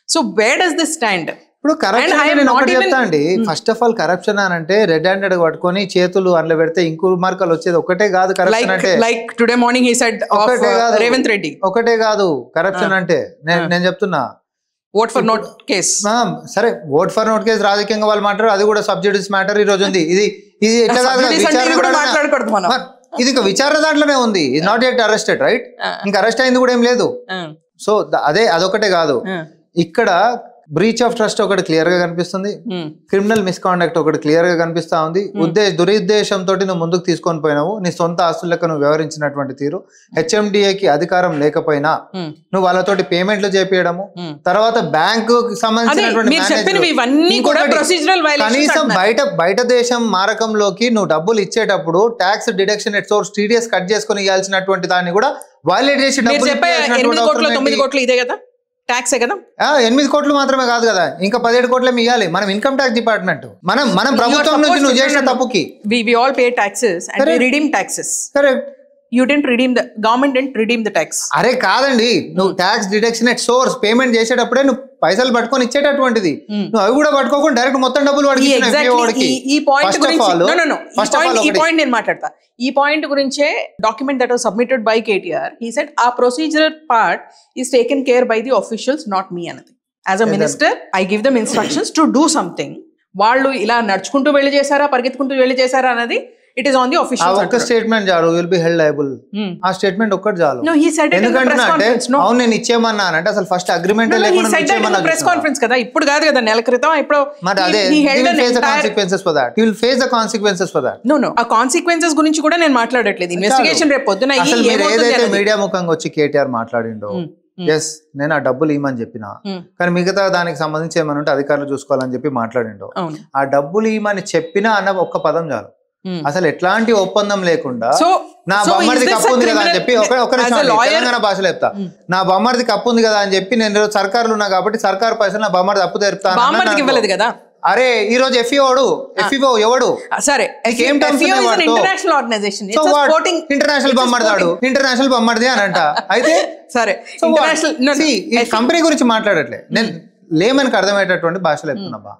So where does this stand? ఇప్పుడు కరప్షన్ చెప్తా అండి. ఫస్ట్ ఆఫ్ ఆల్ కరప్షన్ అని అంటే రెడ్ హ్యాండెడ్ పట్టుకొని చేతులు అందులో పెడితే ఇంకు మార్కలు వచ్చేది ఒకటే కాదు. కరప్షన్ అంటే like today morning he said Revanth Reddy ఒకటే కాదు కరప్షన్ అంటే. నేను చెప్తున్నా ఓట్ ఫర్ నోట్ కేస్. సరే, ఓట్ ఫర్ నోట్ కేసు రాజకీయంగా వాళ్ళు మాట్లాడారు, అది కూడా సబ్జెక్టివ్స్ మ్యాటర్ ఈ రోజు ఉంది. ఇది ఎట్లా మాట్లాడకూడదు మనం, ఇది ఇంకా విచారణ దాంట్లోనే ఉంది. Is not yet arrested, right? ఇంకా అరెస్ట్ అయింది కూడా ఏం లేదు. సో అదొకటే కాదు, ఇక్కడ బ్రీచ్ ఆఫ్ ట్రస్ట్ ఒకటి క్లియర్ గా కనిపిస్తుంది, క్రిమినల్ మిస్కాండక్ట్ ఒకటి క్లియర్ గా కనిపిస్తా ఉంది. దురుద్దేశంతో నువ్వు ముందుకు తీసుకొని పోయినావు, నీ సొంత ఆస్తుల లెక్క నువ్వు వ్యవహరించినటువంటి తీరు, హెచ్ఎండిఏకి అధికారం లేకపోయినా నువ్వు వాళ్ళతోటి పేమెంట్లు చేపియడము, తర్వాత బ్యాంకు సంబంధించినటువంటి కనీసం బయట దేశం మారకంలోకి నువ్వు డబ్బులు ఇచ్చేటప్పుడు tax deduction at source TDS cut చేసుకుని ఇవ్వాల్సినటువంటి దాన్ని కూడా వైలేట్ చేసి 9 కోట్లు ఇదే కదా ట్యాక్సే కదా. 8 కోట్లు మాత్రమే కాదు కదా, ఇంకా 17 కోట్లే ఇవ్వాలి మనం ఇన్కమ్ ట్యాక్స్ డిపార్ట్మెంట్. మనం ప్రభుత్వం నుంచి నువ్వు చేసిన తప్పుకి we all pay taxes and we redeem taxes. Correct. You didn't redeem the government didn't redeem the tax. అరే కాదండి, నువ్వు tax deduction at source payment చేసేటప్పుడే నువ్వు పైసలు పట్టుకొని ఇచ్చేటటువంటిది, నువ్వు అవి కూడా పట్టుకోకుండా డైరెక్ట్ మొత్తం డబ్బులు ఈ పాయింట్ నేను మాట్లాడతా. ఈ పాయింట్ గురించే document that was submitted by KTR, he said ఆ procedural part is taken care by the officials, not me అన్నది. As a minister I give them instructions to do something. వాళ్ళు ఇలా నడుచుకుంటూ వెళ్ళి చేశారా పరిగెత్తుకుంటూ వెళ్ళి చేశారా అన్నది it is on the official. ఒక్క స్టేట్మెంట్ చాలు, విల్ బి హెల్డ్ లయబుల్. ఆ స్టేట్మెంట్ ఒక్కటి చాలు. ఎందుకంటే అవును నేను ఇచ్చేయమన్నానంటే అసలు ఫస్ట్ అగ్రిమెంట్ లేకుండా ప్రెస్ కాన్ఫరెన్స్ కదా, ఇప్పుడు కాదు కదా, నెల క్రితం ఇప్పుడు. మరి అదే consequences for that, you will face the consequences for that. No ఆ కాన్సిక్వెన్సెస్ గురించి కూడా నేను మాట్లాడట్లేదు. ఇన్వెస్టిగేషన్ రేపు పొద్దున ఏదైతే మీడియా ముఖంగా వచ్చి కేటీఆర్ మాట్లాడిండో, ఎస్ నేను ఆ డబ్బులు ఇవ్వమని చెప్పిన, కానీ మిగతా దానికి సంబంధించి ఏమని ఉంటే అధికారులు చూసుకోవాలని చెప్పి మాట్లాడిండో. ఆ డబ్బులు ఇవ్వమని చెప్పినా అన్న ఒక్క పదం చాలు. అసలు ఎట్లాంటి ఒప్పందం లేకుండా నా బొమ్మడిది కప్పు ఉంది కదా అని చెప్పి తెలంగాణ భాషలో చెప్తా, నా బొమ్మడిది కప్పు ఉంది కదా అని చెప్పి నేను సర్కారులు ఉన్నా కాబట్టి సర్కారు పైసలు నా బొమ్మడిది అప్పు తెరుపుతాను కదా. అరే ఈ రోజు ఎఫ్ఈఓ ఎవడు? సరే ఇంటర్నేషనల్ ఆర్గనైజేషన్, ఇంటర్నేషనల్ బొమ్మడిదాడు, ఇంటర్నేషనల్ బొమ్మడిది అని అంట. అయితే సరే కంపెనీ గురించి మాట్లాడట్లే, నేను లేమనికి అర్థమయ్యేటటువంటి భాషలో చెప్తున్నా.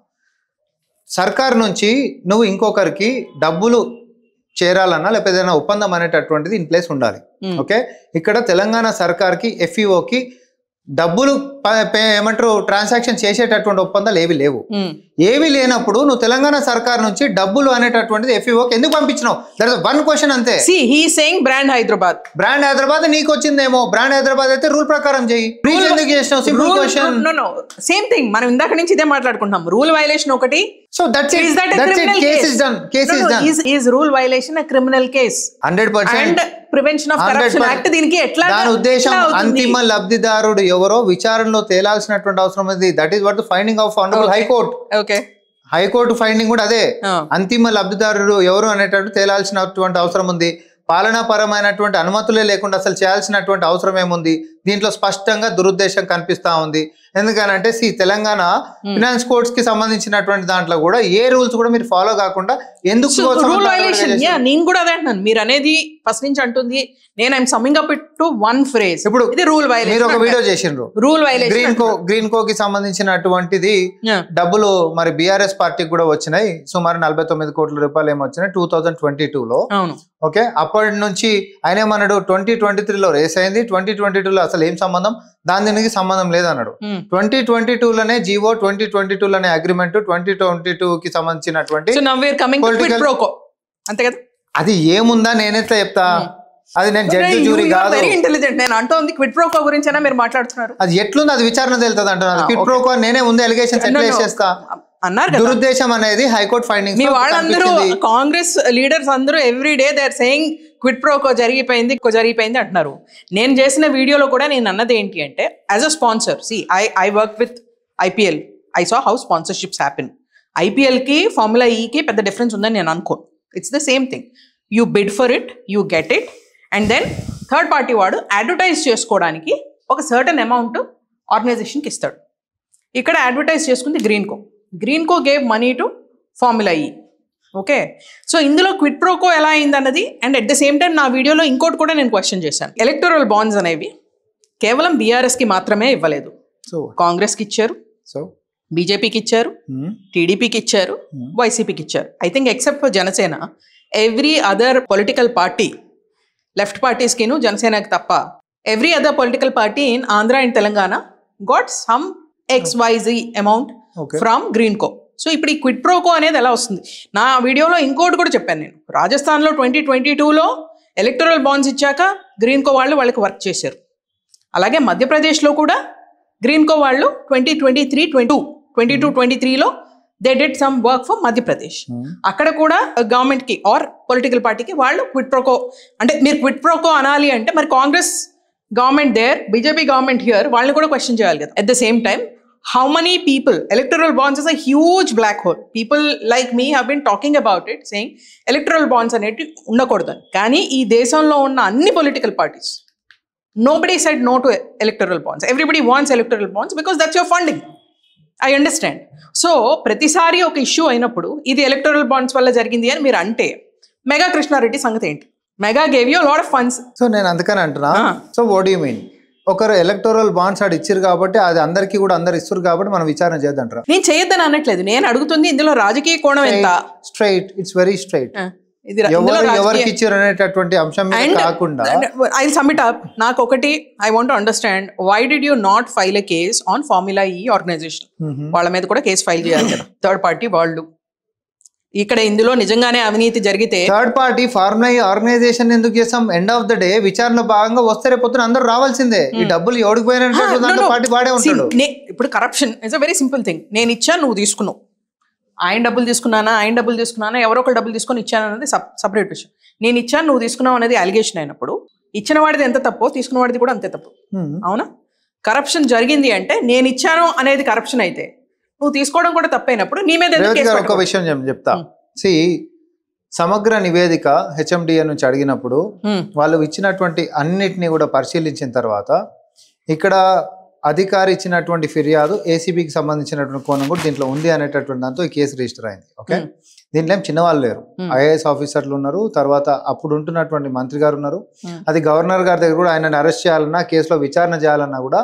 సర్కార్ నుంచి నువ్వు ఇంకొకరికి డబ్బులు చేరాలన్నా లేకపోతే ఏదైనా ఒప్పందం అనేటటువంటిది ఇన్ ప్లేస్ ఉండాలి. ఓకే, ఇక్కడ తెలంగాణ సర్కార్కి ఎఫ్ఈఓకి డబ్బులు ఏమంటారు ట్రాన్సాక్షన్ చేసేటటువంటి ఒప్పందాలు ఏవి లేవు. ఏవి లేనప్పుడు నువ్వు తెలంగాణ సర్కార్ నుంచి డబ్బులు అనేటటువంటిది ఎఫ్ఈఓకి ఎందుకు పంపించినావు? దట్ ఇస్ వన్ క్వశ్చన్ అంతే. బ్రాండ్ హైదరాబాద్ నీకు వచ్చిందేమో, బ్రాండ్ హైదరాబాద్ అయితే రూల్ ప్రకారం చెయ్యి. ఎందుకు చేసినావు? Simple question. సేమ్ థింగ్, మనం ఇందాక నుంచి ఇదే మాట్లాడుకుంటున్నాం. రూల్ వైలేషన్ ఒకటి. So that's it. Case is done. Is rule violation a criminal case? 100%. And Prevention of Corruption Act దీనికి ఎట్లా? దాని ఉద్దేశం అంతిమ లబ్ధిదారుడు ఎవరో విచారణలో తేలాల్సినటువంటి అవసరం ఉంది. That is what the finding of honourable high court. Okay, high court finding కూడా అదే. అంతిమ లబ్ధిదారుడు ఎవరు అనేటట్టు తేలాల్సినటువంటి అవసరం ఉంది. పాలనాపరమైనటువంటి అనుమతులే లేకుండా అసలు చేయాల్సినటువంటి అవసరం ఏముంది? దీంట్లో స్పష్టంగా దురుద్దేశం కనిపిస్తా ఉంది. ఎందుకనంటే తెలంగాణ ఫినాన్స్ కోడ్స్ కి సంబంధించినటువంటి దాంట్లో కూడా ఏ రూల్స్ కూడా మీరు ఫాలో కాకుండా ఎందుకు రూల్ వైలేషన్? నేను కూడా అదే అంటున్నాను. మీరు అనేది ఫస్ట్ నుంచి అంటుంది, నేను I'm summing up it to one phrase. ఇప్పుడు ఇది రూల్ వైలేషన్. మీరు ఒక వీడియో చేసిండ్రు, రూల్ వైలేషన్. గ్రీన్ కో కి సంబంధించినటువంటిది డబ్బులు మరి బీఆర్ఎస్ పార్టీకి కూడా వచ్చినాయి. సుమారు 49 కోట్ల రూపాయలు ఏమో వచ్చినాయి 2022లో. ఓకే, అప్పటి నుంచి ఆయన ఏమన్నాడు, 2023లో రేస్ అయింది, 2022లో అసలు ఏం సంబంధం, దానికి సంబంధం లేదన్నాడు. 2022లోనే జీవో, 2022లోనే అగ్రిమెంట్, 2022 కి సంబంధించినటువంటి అంతే కదా. అది ఏముందా నేనైతే చెప్తా, అది నేను జడ్జి జ్యూరీ కాదు. Very intelligent. నేను అంటోంది క్విడ్ ప్రోకో గురించి మీరు మాట్లాడుతున్నారు. అది ఎట్లుంది అది విచారణ తెలుస్తుంది అంటున్నారు. క్విడ్ ప్రోకో నేనే ముందు ఎలిగేషన్స్ ఎట్లా వేసేస్తా అన్నారు. దురుద్దేశం అనేది హైకోర్టు ఫైండింగ్. మీ వాళ్ళందరూ కాంగ్రెస్ లీడర్స్ అందరూ every day they are saying quid pro quo జరిగిపోయింది అంటున్నారు. నేను చేసిన వీడియోలో కూడా నేను అన్నది ఏంటి అంటే, as a sponsor, I work with IPL, I saw how sponsorships happen. IPLకి ఫార్ములా ఈకి పెద్ద డిఫరెన్స్ ఉందని నేను అనుకోను. It's the same thing. You bid for it, you get it, and then third party వాడు అడ్వర్టైజ్ చేసుకోవడానికి ఒక సర్టన్ అమౌంట్ ఆర్గనైజేషన్కి ఇస్తాడు. ఇక్కడ అడ్వర్టైజ్ చేసుకుంది Greenko gave money to Formula E. Okay, so ఇందులో క్విడ్ ప్రోకో ఎలా అయింది అన్నది, and at the same time నా వీడియోలో ఇంకోటి కూడా నేను క్వశ్చన్ చేశాను. ఎలక్టోరల్ బాండ్స్ అనేవి కేవలం బీఆర్ఎస్కి మాత్రమే ఇవ్వలేదు, కాంగ్రెస్కి ఇచ్చారు, బీజేపీకి ఇచ్చారు, టీడీపీకి ఇచ్చారు, వైసీపీకి ఇచ్చారు. I think except for Janasena, every other political party, left పార్టీస్కిను జనసేనకి తప్ప, every other political party in Andhra and Telangana got some XYZ amount from Greenko. So ఇప్పుడు ఈ క్విడ్ ప్రోకో అనేది ఎలా వస్తుంది? నా వీడియోలో ఇంకోటి కూడా చెప్పాను నేను. రాజస్థాన్లో 2022లో ఎలక్టోరల్ బాండ్స్ ఇచ్చాక గ్రీన్ కో వాళ్ళకి వర్క్ చేశారు. అలాగే మధ్యప్రదేశ్లో కూడా గ్రీన్ కో వాళ్ళు 2022-23లో they did some work for Madhya Pradesh. అక్కడ కూడా గవర్నమెంట్కి ఆర్ పొలిటికల్ పార్టీకి వాళ్ళు క్విడ్ ప్రోకో, అంటే మీరు క్విడ్ ప్రోకో అనాలి అంటే మరి Congress government there, BJP government here, వాళ్ళని కూడా క్వశ్చన్ చేయాలి కదా. At the same time, how many people, electoral bonds is a huge black hole. People like me have been talking about it, saying electoral bonds అనేటి ఉండకూడదు. కానీ ఈ దేశంలో ఉన్న అన్ని political parties, nobody said no to electoral bonds. Everybody wants electoral bonds because that's your funding. I understand. So ప్రతిసారి ఒక issue అయినప్పుడు ఇది ఎలక్టోరల్ బాండ్స్ వల్ల జరిగింది అని మీరు అంటే, మెగా కృష్ణారెడ్డి సంగతి ఏంటి? Mega gave you lot of funds. So నేను అందుకని అంటున్నా, so what do you mean? ఒకరు ఎలక్టోరల్ బాండ్స్ ఆడు ఇచ్చారు కాబట్టి అది అందరికీ కూడా అందరు ఇస్తారు కాబట్టి మనం విచారణ చేద్దంటారా? నేను చేయొద్దని అనట్లేదు, నేను అడుగుతుంది ఇందులో రాజకీయ కోణం ఎంత. Straight, it's very straight. ఎవరికి ఇచ్చారు అనేటటువంటి అంశం కాకుండా ఐ విల్ సబ్మిట్ అప్. నాకు ఒకటి I want to understand, why did you not file a case on Formula E organisation? వాళ్ళ మీద కూడా కేసు ఫైల్ చేయాలి కదా, థర్డ్ పార్టీ వాళ్ళు. ఇక్కడ ఇందులో నిజంగానే అవినీతి జరిగితే థర్డ్ పార్టీ ఫార్మ్ ఆర్గనైజేషన్ ఎందుకు చేస్తాం? ఎండ్ ఆఫ్ ద డే విచారణ భాగంగా వస్తే రేపు పొద్దున అందరూ రావాల్సిందే. ఈ డబ్బులు ఎవడిపోయినట్టు పార్టీ వాడే ఉంటాడు. ఇప్పుడు corruption is a very simple thing. నేను ఇచ్చాను, నువ్వు తీసుకున్నావు. ఆయన డబ్బులు తీసుకున్నానా ఎవరో ఒకరు డబ్బులు తీసుకొని ఇచ్చాను అనేది సపరేట్ విషయం. నేను ఇచ్చాను, నువ్వు తీసుకున్నావు అనేది అలిగేషన్ అయినప్పుడు ఇచ్చిన వాడిది ఎంత తప్పో తీసుకున్న వాడిది కూడా అంతే తప్పు. అవునా? కరప్షన్ జరిగింది అంటే నేను ఇచ్చాను అనేది కరప్షన్ అయితే నువ్వు తీసుకోవడం కూడా తప్పైనప్పుడు నీ మీద ఒక విషయం చెప్తా. సమగ్ర నివేదిక హెచ్ఎండిఏ నుంచి అడిగినప్పుడు వాళ్ళు ఇచ్చినటువంటి అన్నిటినీ కూడా పరిశీలించిన తర్వాత ఇక్కడ అధికారి ఇచ్చినటువంటి ఫిర్యాదు ఏసీబీకి సంబంధించినటువంటి కోణం కూడా దీంట్లో ఉంది అనేటటువంటి దాంతో ఈ కేసు రిజిస్టర్ అయింది. ఓకే, దీంట్లో ఏం చిన్నవాళ్ళు లేరు, ఐఏఎస్ ఆఫీసర్లు ఉన్నారు, తర్వాత అప్పుడు ఉంటున్నటువంటి మంత్రి గారు ఉన్నారు. అది గవర్నర్ గారి దగ్గర కూడా ఆయనని అరెస్ట్ చేయాలన్నా, కేసులో విచారణ చేయాలన్నా కూడా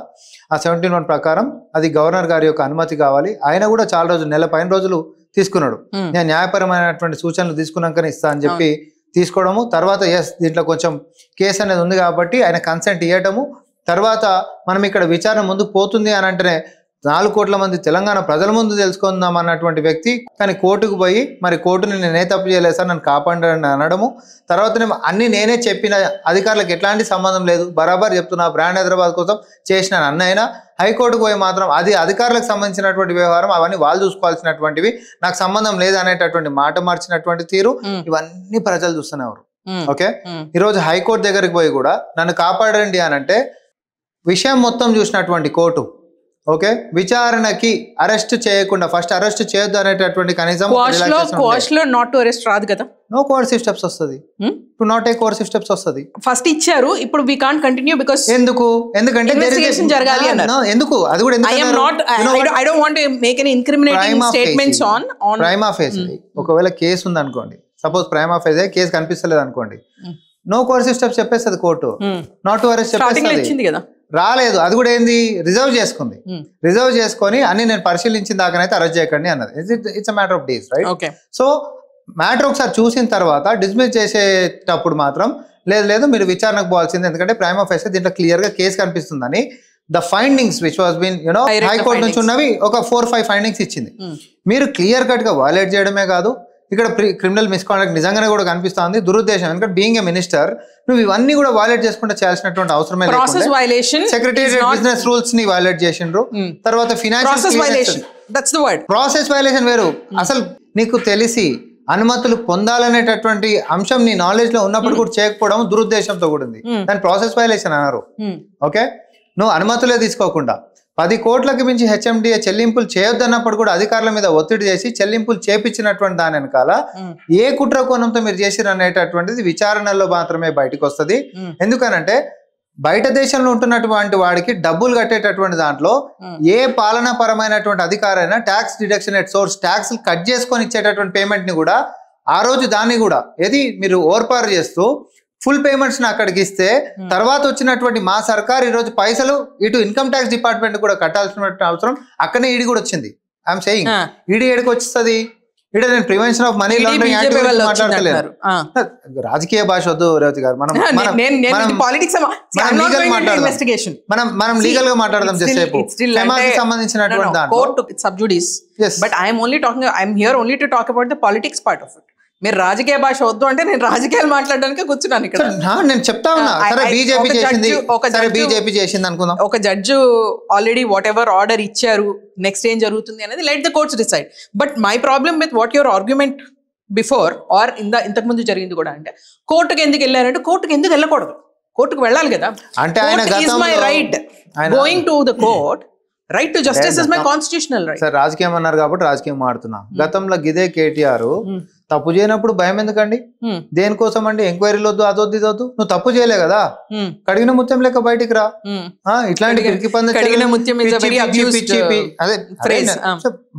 ఆ 17(1) ప్రకారం అది గవర్నర్ గారి యొక్క అనుమతి కావాలి. ఆయన కూడా చాలా రోజులు, నెల పైన రోజులు తీసుకున్నాడు. నేను న్యాయపరమైనటువంటి సూచనలు తీసుకున్నాకనే ఇస్తా అని చెప్పి తీసుకోవడము, తర్వాత ఎస్ దీంట్లో కొంచెం కేసు అనేది ఉంది కాబట్టి ఆయన కన్సెంట్ ఇవ్వటము, తర్వాత మనం ఇక్కడ విచారణ ముందుకు పోతుంది అని అంటేనే 4 కోట్ల మంది తెలంగాణ ప్రజల ముందు తెలుసుకుందాం అన్నటువంటి వ్యక్తి కానీ కోర్టుకు పోయి మరి కోర్టుని నేనే తప్పు చేయలేదు సార్ నన్ను కాపాడని అనడము, తర్వాత అన్ని నేనే చెప్పిన, అధికారులకు ఎట్లాంటి సంబంధం లేదు, బరాబర్ చెప్తున్నా, బ్రాండ్ హైదరాబాద్ కోసం చేసిన అన్నైనా హైకోర్టుకు పోయి మాత్రం అది అధికారులకు సంబంధించినటువంటి వ్యవహారం, అవన్నీ వాళ్ళు చూసుకోవాల్సినటువంటివి, నాకు సంబంధం లేదు అనేటటువంటి మాట మార్చినటువంటి తీరు ఇవన్నీ ప్రజలు చూస్తున్నారు. ఓకే, ఈరోజు హైకోర్టు దగ్గరికి పోయి కూడా నన్ను కాపాడండి అని అంటే విషయం మొత్తం చూసినటువంటి కోర్టు ఓకే విచారణకి అరెస్ట్ చేయకుండా ఫస్ట్ అరెస్ట్ చేయొద్దు అనేటటువంటి కనీసం నాట్ టు అరెస్ట్ రాదు కదా, నో కోర్సివ్ స్టెప్స్ వస్తుంది. ఇప్పుడు నాట్ ఏ కోర్సివ్ స్టెప్స్ వస్తుంది. ఫస్ట్ ఇచ్చారు, ఇప్పుడు వి కాంట్ కంటిన్యూ బికాజ్ ఎందుకంటే ఇన్వెస్టిగేషన్ జరగాలి అన్నారు. ఎందుకు అది కూడా I don't want to make any incriminating statements on prima face. ఒకవేళ కేసు ఉంది అనుకోండి, సపోజ్ ప్రైమా ఫేస్ కేసు కనిపిస్తలేదు అనుకోండి, నో కోర్సివ్ స్టెప్స్ చెప్పేస్తుంది కోర్టు, నాట్ టు అరెస్ట్ చెప్పేస్తుంది కదా. రాలేదు, అది కూడా ఏంది రిజర్వ్ చేసుకుంది, రిజర్వ్ చేసుకొని అన్ని నేను పరిశీలించిన దాకానైతే అరెస్ట్ చేయకండి అన్నది. It's a matter of days, right? So matter ఒకసారి చూసిన తర్వాత డిస్మిస్ చేసేటప్పుడు మాత్రం లేదు మీరు విచారణకు పోవాల్సింది, ఎందుకంటే ప్రైమా ఫేస్ దీంట్లో క్లియర్ గా కేసు కనిపిస్తుందని the findings which was been హైకోర్టు నుంచి ఉన్నవి ఒక 4-5 ఫైండింగ్స్ ఇచ్చింది. మీరు క్లియర్ కట్ గా వైలేట్ చేయడమే కాదు, ఇక్కడ క్రిమినల్ మిస్కాండక్ట్ నిజంగానే కూడా కనిపిస్తుంది, దురుద్దేశం. ఎందుకంటే బీయింగ్ ఏ మినిస్టర్ నువ్వు ఇవన్నీ కూడా వైలేట్ చేసుకుంటే చేయాల్సినటువంటి అవసరమే లేదు. సెక్రటేరియట్ బిజినెస్ రూల్స్ ని వైలేట్ చేసిండ్రు, తర్వాత ఫైనాన్షియల్ ప్రాసెస్ వైలేషన్ వేరు. అసలు నీకు తెలిసి అనుమతులు పొందాలనేటటువంటి అంశం నీ నాలెడ్జ్ లో ఉన్నప్పుడు కూడా చేయకపోవడం దురుద్దేశంతో కూడా ఉంది, దాని ప్రాసెస్ వైలేషన్ అన్నారు. ఓకే, నువ్వు అనుమతులే తీసుకోకుండా 10 కోట్లకు మించి హెచ్ఎండిఏ చెల్లింపులు చేయొద్దన్నప్పుడు కూడా అధికారుల మీద ఒత్తిడి చేసి చెల్లింపులు చేపించినటువంటి దాని వెనకాల ఏ కుట్ర కోణంతో మీరు చేసిరు అనేటటువంటిది విచారణలో మాత్రమే బయటకు వస్తుంది. ఎందుకనంటే బయట దేశంలో ఉంటున్నటువంటి వాడికి డబ్బులు కట్టేటటువంటి దాంట్లో ఏ పాలనా పరమైనటువంటి అధికారైనా tax deduction at source, tax cut చేసుకొని ఇచ్చేటటువంటి పేమెంట్ ని కూడా ఆ రోజు దాన్ని కూడా ఏది మీరు ఓవర్పార్ చేస్తూ ఫుల్ పేమెంట్స్ ని అక్కడికి ఇస్తే తర్వాత వచ్చినటువంటి మా సర్కార్ ఈ రోజు పైసలు ఇటు ఇన్కమ్ ట్యాక్స్ డిపార్ట్మెంట్ కూడా కట్టాల్సిన అవసరం అక్కడనే ఈడీ కూడా వచ్చింది. ఐఎమ్ సేయింగ్ ఈడీ ఏడికి వస్తుంది, ఇక్కడ నేను prevention of money laundering act గురించి మాట్లాడతలేను. రాజకీయ భాష వద్దు రేవతి గారు, మనం లీగల్ గా మాట్లాడదాం చేసేపు సంబంధించినటువంటి దాంట్లో. మీరు రాజకీయ భాష వద్దు అంటే నేను రాజకీయాలు మాట్లాడడానికి కూర్చున్నాను ఇక్కడ. నేను చెప్తా ఉన్నా, బీజేపీ చేసింది అనుకుందాం, ఒక judge already whatever order ఇచ్చారు, నెక్స్ట్ ఏం జరుగుతుంది అనేది let the courts decide. But my problem with what your argument before or ఇంతకు ముందు జరిగింది కూడా అంటే కోర్టుకు ఎందుకు వెళ్ళారంటే కోర్టుకు ఎందుకు వెళ్ళకూడదు, కోర్టుకు వెళ్ళాలి కదా. అంటే my right going to the court, right to justice is my constitutional right. Sir రాజకీయం అన్నారు కాబట్టి రాజకీయం ఆడుతున్నా. గతంలో గిదే కేటీఆర్ తప్పు చేయనప్పుడు భయం ఎందుకండి, దేనికోసం అండి ఎంక్వైరీలు వద్దు, అదొద్దు ఇదొద్దు, నువ్వు తప్పు చేయలే కదా, కడిగిన ముత్యం లెక్క బయటికి రా. ఇట్లాంటి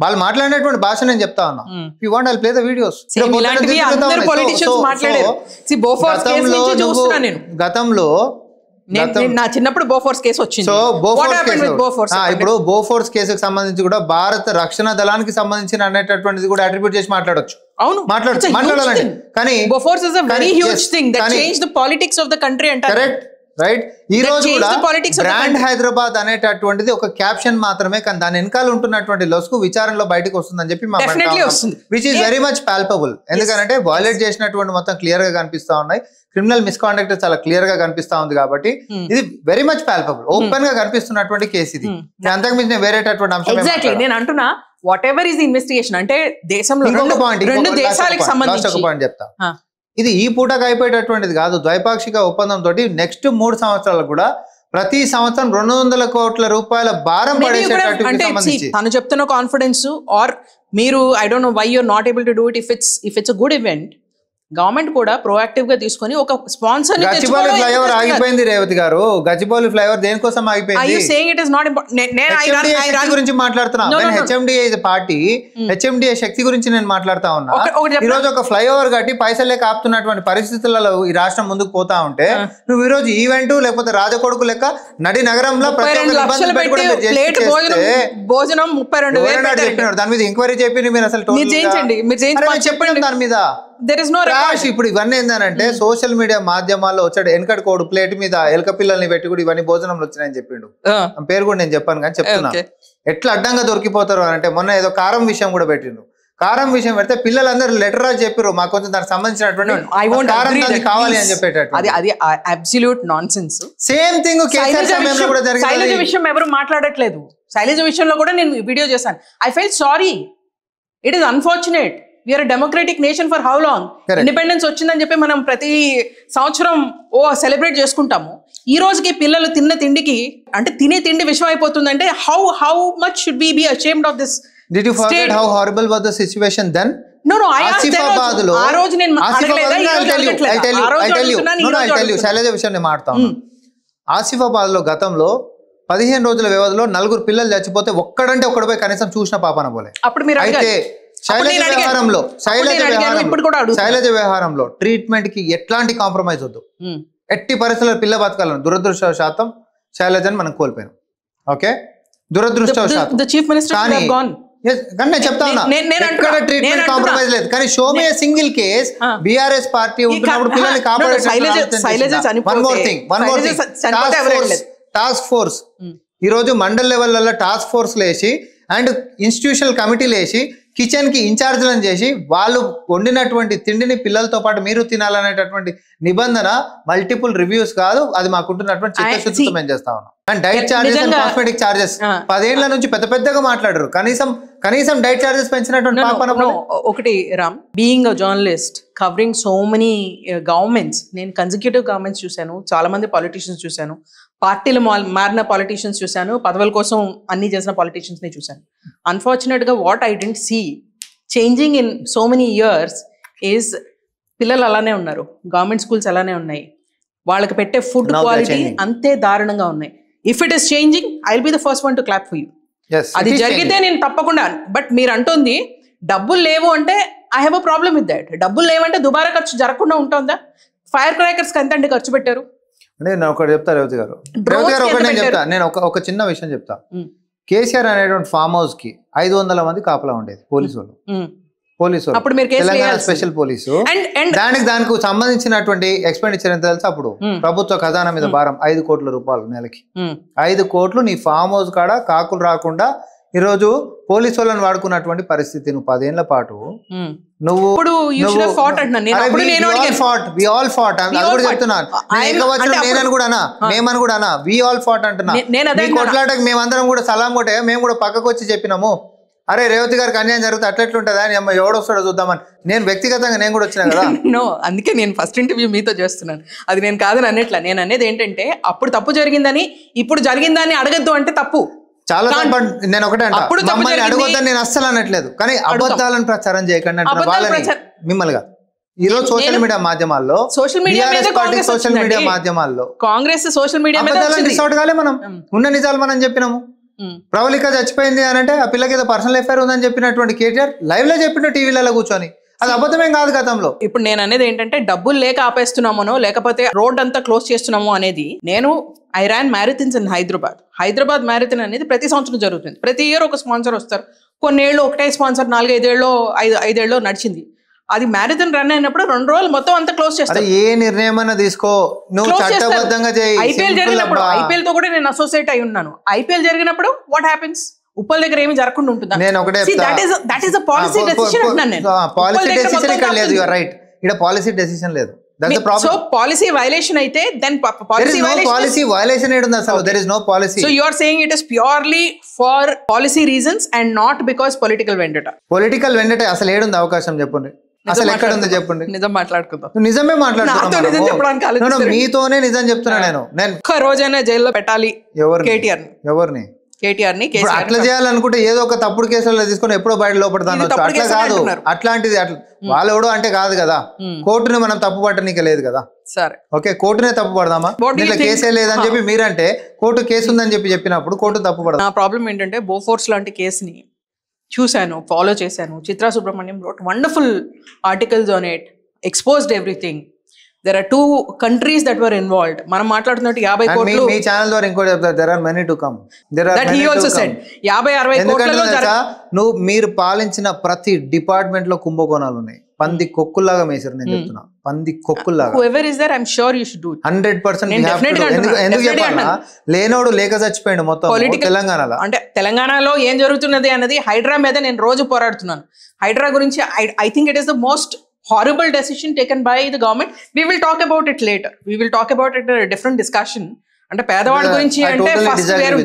వాళ్ళు మాట్లాడినటువంటి భాష నేను చెప్తా ఉన్నా. You want I play the videos. గతంలో నా చిన్నప్పుడు బోఫోర్స్ కేసు వచ్చింది. ఇప్పుడు బోఫోర్స్ కేసుకు సంబంధించి కూడా భారత రక్షణ దళానికి సంబంధించిన అనేటటువంటిది కూడా అట్రిబ్యూట్ చేసి మాట్లాడొచ్చు, మాట్లాడాలండి. కానీ Bofors is a very huge thing that changed the politics of the country అంటారు. కరెక్ట్. రైట్. ఈ రోజు కూడా బ్రాండ్ హైదరాబాద్ అనేటటువంటిది ఒక క్యాప్షన్ మాత్రమే, కానీ దాని వెనకాల ఉంటున్నటువంటి లొసుకు విచారణలో బయటకు వస్తుందని చెప్పి which is very much palpable. ఎందుకంటే వైలేట్ చేసినటువంటి మొత్తం క్లియర్ గా కనిపిస్తా ఉన్నాయి, క్రిమినల్ మిస్కాండక్ట్ చాలా క్లియర్ గా కనిపిస్తా ఉంది. కాబట్టి ఇది వెరీ మచ్ పాల్పబుల్, ఓపెన్ గా కనిపిస్తున్నటువంటి కేసు ఇది. అంతకు మించి వేరేటటువంటి అంశం నేను అంటున్నా వాట్ ఎవర్ ఇస్ ఇన్వెస్టిగేషన్ అంటే దేశంలో పాయింట్ చెప్తా. ఇది ఈ పూటకు అయిపోయేటటువంటిది కాదు. ద్వైపాక్షిక ఒప్పందం తోటి నెక్స్ట్ 3 సంవత్సరాలకు కూడా ప్రతి సంవత్సరం 200 కోట్ల రూపాయల భారం పడేసేటట్టు తను చెప్తున్న కాన్ఫిడెన్స్ ఆర్ మీరు I don't know why you're not able to do it. If it's a good event government కూడా ప్రోయాక్టివ్ గా తీసుకొని ఒక స్పాన్సర్ గచ్చిబౌలి ఫ్లైఓవర్ ఆగిపోయింది రేవతి గారు. గచ్చిబౌలి ఫ్లైఓవర్ దేనికోసం ఆగిపోయింది? గురించి మాట్లాడుతున్నా. హెచ్ఎండిఏ పార్టీ, హెచ్ఎండిఏ శక్తి గురించి నేను మాట్లాడుతా ఉన్నా. ఈ రోజు ఒక ఫ్లైఓవర్ కట్టి పైసలు లేక ఆపుతున్నటువంటి పరిస్థితులలో ఈ రాష్ట్రం ముందుకు పోతా ఉంటే నువ్వు ఈ రోజు ఈవెంట్ లేకపోతే రాజకొడుకు లెక్క నడి నగరంలో భోజనం 32,000 దాని మీద ఎంక్వైరీ చెప్పి మీరు అసలు చెప్పండి దాని మీద. ఇప్పుడు ఇవన్నీ ఏంటంటే సోషల్ మీడియా మాధ్యమాల్లో వచ్చాడు వెనకటి కోడు ప్లేట్ మీద ఎలక పిల్లల్ని పెట్టి కూడా ఇవన్నీ భోజనంలో వచ్చినాయని చెప్పిండు. పేరు కూడా నేను చెప్పాను కానీ చెప్తున్నా ఎట్లా అడ్డంగా దొరికిపోతారు అంటే మొన్న ఏదో కారం విషయం కూడా పెట్టిండు. కారం విషయం పెడితే పిల్లలందరూ లెటర్ రాసి చెప్పారు మాకు కొంచెం దానికి సంబంధించినటువంటి కావాలి అని చెప్పేటట్టు. సేమ్ థింగ్ శైలజ విషయం ఎవరు మాట్లాడట్లేదు. శైలజ విషయంలో కూడా నేను వీడియో చేశాను. I felt sorry, it is unfortunate. We're democratic nation for how long? Independence వచ్చిందని చెప్పి మనం ప్రతి సంవత్సరం సెలబ్రేట్ చేసుకుంటాము. ఈ రోజుకి పిల్లలు తిన్న తిండికి అంటే తినే తిండి విషయం అయిపోతుందంటే how much should we be ashamed of this? Did you forget how horrible was the situation then? No, I asked them. ఆ రోజు నేను మాట్లాడలేదా? I'll tell you. శైలజ విషయం నేను మాట్లాడతాను. ఆసిఫాబాద్ లో గతంలో 15 రోజుల వ్యవధిలో 4 పిల్లలు చచ్చిపోతే ఒక్కడంటే ఒక్కడిపై కనీసం చూసిన పాపన పోలే. అయితే శైలజ వ్యవహారంలో ట్రీట్మెంట్ కి ఎట్లాంటి కాంప్రమైజ్ వద్దు. ఎట్టి పరిస్థితుల్లో పిల్ల బతకాలను దురదృష్టవశాతం శైలజని మనం కోల్పోయాం. ఓకే, దురదృష్టవశాతం. కానీ చెప్తా ఉన్నా ఎక్కడ ట్రీట్మెంట్ కాంప్రమైజ్ లేదు. కానీ show me single case BRS party ఉంటున్నప్పుడు పిల్లల్ని కాపాడే టాస్క్ ఫోర్స్ ఈ రోజు మండల్ లెవెల్లో టాస్క్ ఫోర్స్ లేసి అండ్ ఇన్స్టిట్యూషనల్ కమిటీలు వేసి కిచెన్ కి ఇన్ఛార్జ్లను చేసి వాళ్ళు వండినటువంటి తిండిని పిల్లలతో పాటు మీరు తినాలనేటటువంటి నిబంధన మల్టిపుల్ రివ్యూస్ కాదు, అది మాకుంటున్నటువంటి చిత్తశుద్ధితో మేము చేస్తా ఉన్నాం. And diet charges and cosmetic charges 10 ఏళ్ల నుంచి పెద్దగా మాట్లాడరు. కనీసం డైట్ చార్జెస్ పెంచినటువంటి ఒకటి Ram, being a journalist covering so many governments, నేను కన్సిక్యూటివ్ గవర్నమెంట్స్ చూశాను, చాలా మంది పాలిటీషియన్స్ చూశాను, పార్టీలు మారిన పాలిటీషియన్స్ చూశాను, పదవుల కోసం అన్ని చేసిన పాలిటీషియన్స్ ని చూశాను. అన్ఫార్చునేట్ గా what I didn't see changing in so many years is పిల్లలు అలానే ఉన్నారు, గవర్నమెంట్ స్కూల్స్ అలానే ఉన్నాయి, వాళ్ళకి పెట్టే ఫుడ్ క్వాలిటీ అంతే దారుణంగా ఉన్నాయి. If it is changing I will be the first one to clap for you. అది జరిగితే నేను తప్పకుండా. బట్ మీరు అంటుంది డబ్బులు లేవు అంటే I have a problem with that. డబ్బులు లేవంటే దుబారా ఖర్చు జరగకుండా ఉంటుందా? ఫైర్ క్రాకర్స్ కి ఎంతండి ఖర్చు పెట్టారు? నేను ఒకటి చెప్తా రేవతి గారు, ఒకటి నేను చెప్తా. నేను ఒక చిన్న విషయం చెప్తా. కేసీఆర్ అనేటువంటి ఫామ్ హౌస్ కి 500 మంది కాపలా ఉండేది పోలీసు వాళ్ళు, తెలంగాణ స్పెషల్ పోలీసు. దానికి సంబంధించినటువంటి ఎక్స్పెండిచర్ ఎంత తెలుసా? అప్పుడు ప్రభుత్వ ఖజానా మీద భారం 5 కోట్ల రూపాయలు నెలకి. 5 కోట్లు నీ ఫామ్ హౌస్ కాడ కాకులు రాకుండా ఈరోజు పోలీసు వాళ్ళని వాడుకున్నటువంటి పరిస్థితి. నువ్వు 10 ఏళ్ల పాటు నువ్వు కొట్లాటకు మేమందరం కూడా సలాం కొట్టే మేము కూడా పక్కకు వచ్చి చెప్పినాము, అరే రేవతి గారికి అన్యాయం జరిగితే అట్లెట్లుంటదా అని అమ్మ ఎవడొస్తాడో చూద్దామని. నేను వ్యక్తిగతంగా నేను కూడా వచ్చినా కదా. నో, అందుకే నేను ఫస్ట్ ఇంటర్వ్యూ మీతో చేస్తున్నాను. అది నేను కాదని అన్నట్లా. నేను అనేది ఏంటంటే అప్పుడు తప్పు జరిగిందని ఇప్పుడు జరిగిందని అడగద్దు అంటే తప్పు, చాలా తప్పు. నేను ఒకటే అంట, మమ్మల్ని అడగొద్దని నేను అస్సలు అనట్లేదు, కానీ అబద్ధాలను ప్రచారం చేయకండి అంటే వాళ్ళని మిమ్మల్ని. ఈ రోజు సోషల్ మీడియా మాధ్యమాల్లో కాంగ్రెస్ సోషల్ మీడియా కాలే మనం ఉన్న నిజాలు మనం చెప్పినాము. ప్రవళిక చచ్చిపోయింది అని అంటే ఆ పిల్లకి ఏదో పర్సనల్ ఎఫైర్ ఉందని చెప్పినటువంటి కేటీఆర్ లైవ్ లో చెప్పిన టీవీలలో కూర్చొని, అది అబద్ధమేం కాదు గతంలో. ఇప్పుడు నేను అనేది ఏంటంటే డబ్బులు లేక ఆపేస్తున్నామనో లేకపోతే రోడ్ అంతా క్లోజ్ చేస్తున్నామో అనేది. నేను I ran marathons in Hyderabad marathon అనేది ప్రతి సంవత్సరం జరుగుతుంది. ప్రతి ఇయర్ ఒక స్పాన్సర్ వస్తారు. కొన్నేళ్ళు ఒకటే స్పాన్సర్ 4-5 ఏళ్ళలో నడిచింది. అది మ్యారథాన్ రన్ అయినప్పుడు 2 రోజులు మొత్తం అంతా క్లోజ్ చేస్తారు. ఏ నిర్ణయం అన్నా తీసుకో, నువ్వు చట్టబద్ధంగా చేయి. ఐపీఎల్ జరిగినప్పుడు, ఐపీఎల్ తో కూడా నేను అసోసియేట్ అయి ఉన్నాను. ఐపీఎల్ జరిగినప్పుడు వాట్ హ్యాపెన్స్? ఉప్పల్ దగ్గర ఏమి జరగకుండా ఉంటుందా? నేను ఒకటే that is a policy decision అంటున్నాను నేను. పాలసీ డెసిషన్ ఇక్కడ లేదు. యు ఆర్ రైట్, ఇక్కడ పాలసీ డెసిషన్ లేదు. That's the problem. So policy violation అయితే then policy violation. Policy violation ఏడుంది అసలు? There is no policy. So you are saying it is purely for policy reasons and not because political vendetta. Political vendetta అసలు ఏడుంది అవకాశం చెప్పండి, అసలు ఎక్కడ ఉంది చెప్పండి. నిజం మాట్లాడుకుందాం. నిజమే మాట్లాడుతున్నా, మీతోనే నిజం చెప్తున్నా నేను. ఒక్క రోజైనా జైల్లో పెట్టాలి ఎవరిని? కేటీఆర్ ని. అట్లా చేయాలనుకుంటే ఏదో ఒక తప్పుడు కేసులలో తీసుకొని ఎప్పుడో బయట లోపడతాను. అట్లా కాదు, అట్లాంటిది వాళ్ళు ఎవడో అంటే కాదు కదా. కోర్టుని మనం తప్పు పట్టనీకే లేదు కదా. సరే ఓకే, కోర్టునే తప్పు పడదామా? దీంట్లో కేసే లేదని చెప్పి మీరంటే కోర్టు కేసు ఉందని చెప్పినప్పుడు కోర్టు తప్పు పడదు. నా ప్రాబ్లం ఏంటంటే బోఫోర్స్ లాంటి కేసుని చూశాను, ఫాలో చేశాను. Chitra Subrahmanyam wrote wonderful articles on it, exposed everything. There are 2 countries that were involved. మనం మాట్లాడుతున్నట్టు 50 కోట్లు. మీ ఛానల్ ద్వారా ఇంకోటి చెప్తారు, there are many to come. That he also said 50-60 కోట్లలో నువ్వు మీరు పాలించిన ప్రతి డిపార్ట్మెంట్ లో కుంభకోణాలు ఉన్నాయి. పంది కొక్కుల్లాగా మేసారు. నేను చెప్తున్నా, పంది కొక్కుల్లాగా. whoever is there, I'm sure you should do it. 100% ఎందుకు చెప్పాలా? లేనోడు లేక చచ్చిపోయాడు మొత్తం తెలంగాణలో. అంటే తెలంగాణలో ఏం జరుగుతున్నది అన్నది హైడ్రా మీద నేను రోజు పోరాడుతున్నాను. హైడ్రా గురించి I think it is the most horrible decision taken by the government. We will talk about it later. We will talk about it in a different discussion. అంటే పేదవాడి గురించి అంటే ఫస్ట్ వేరు.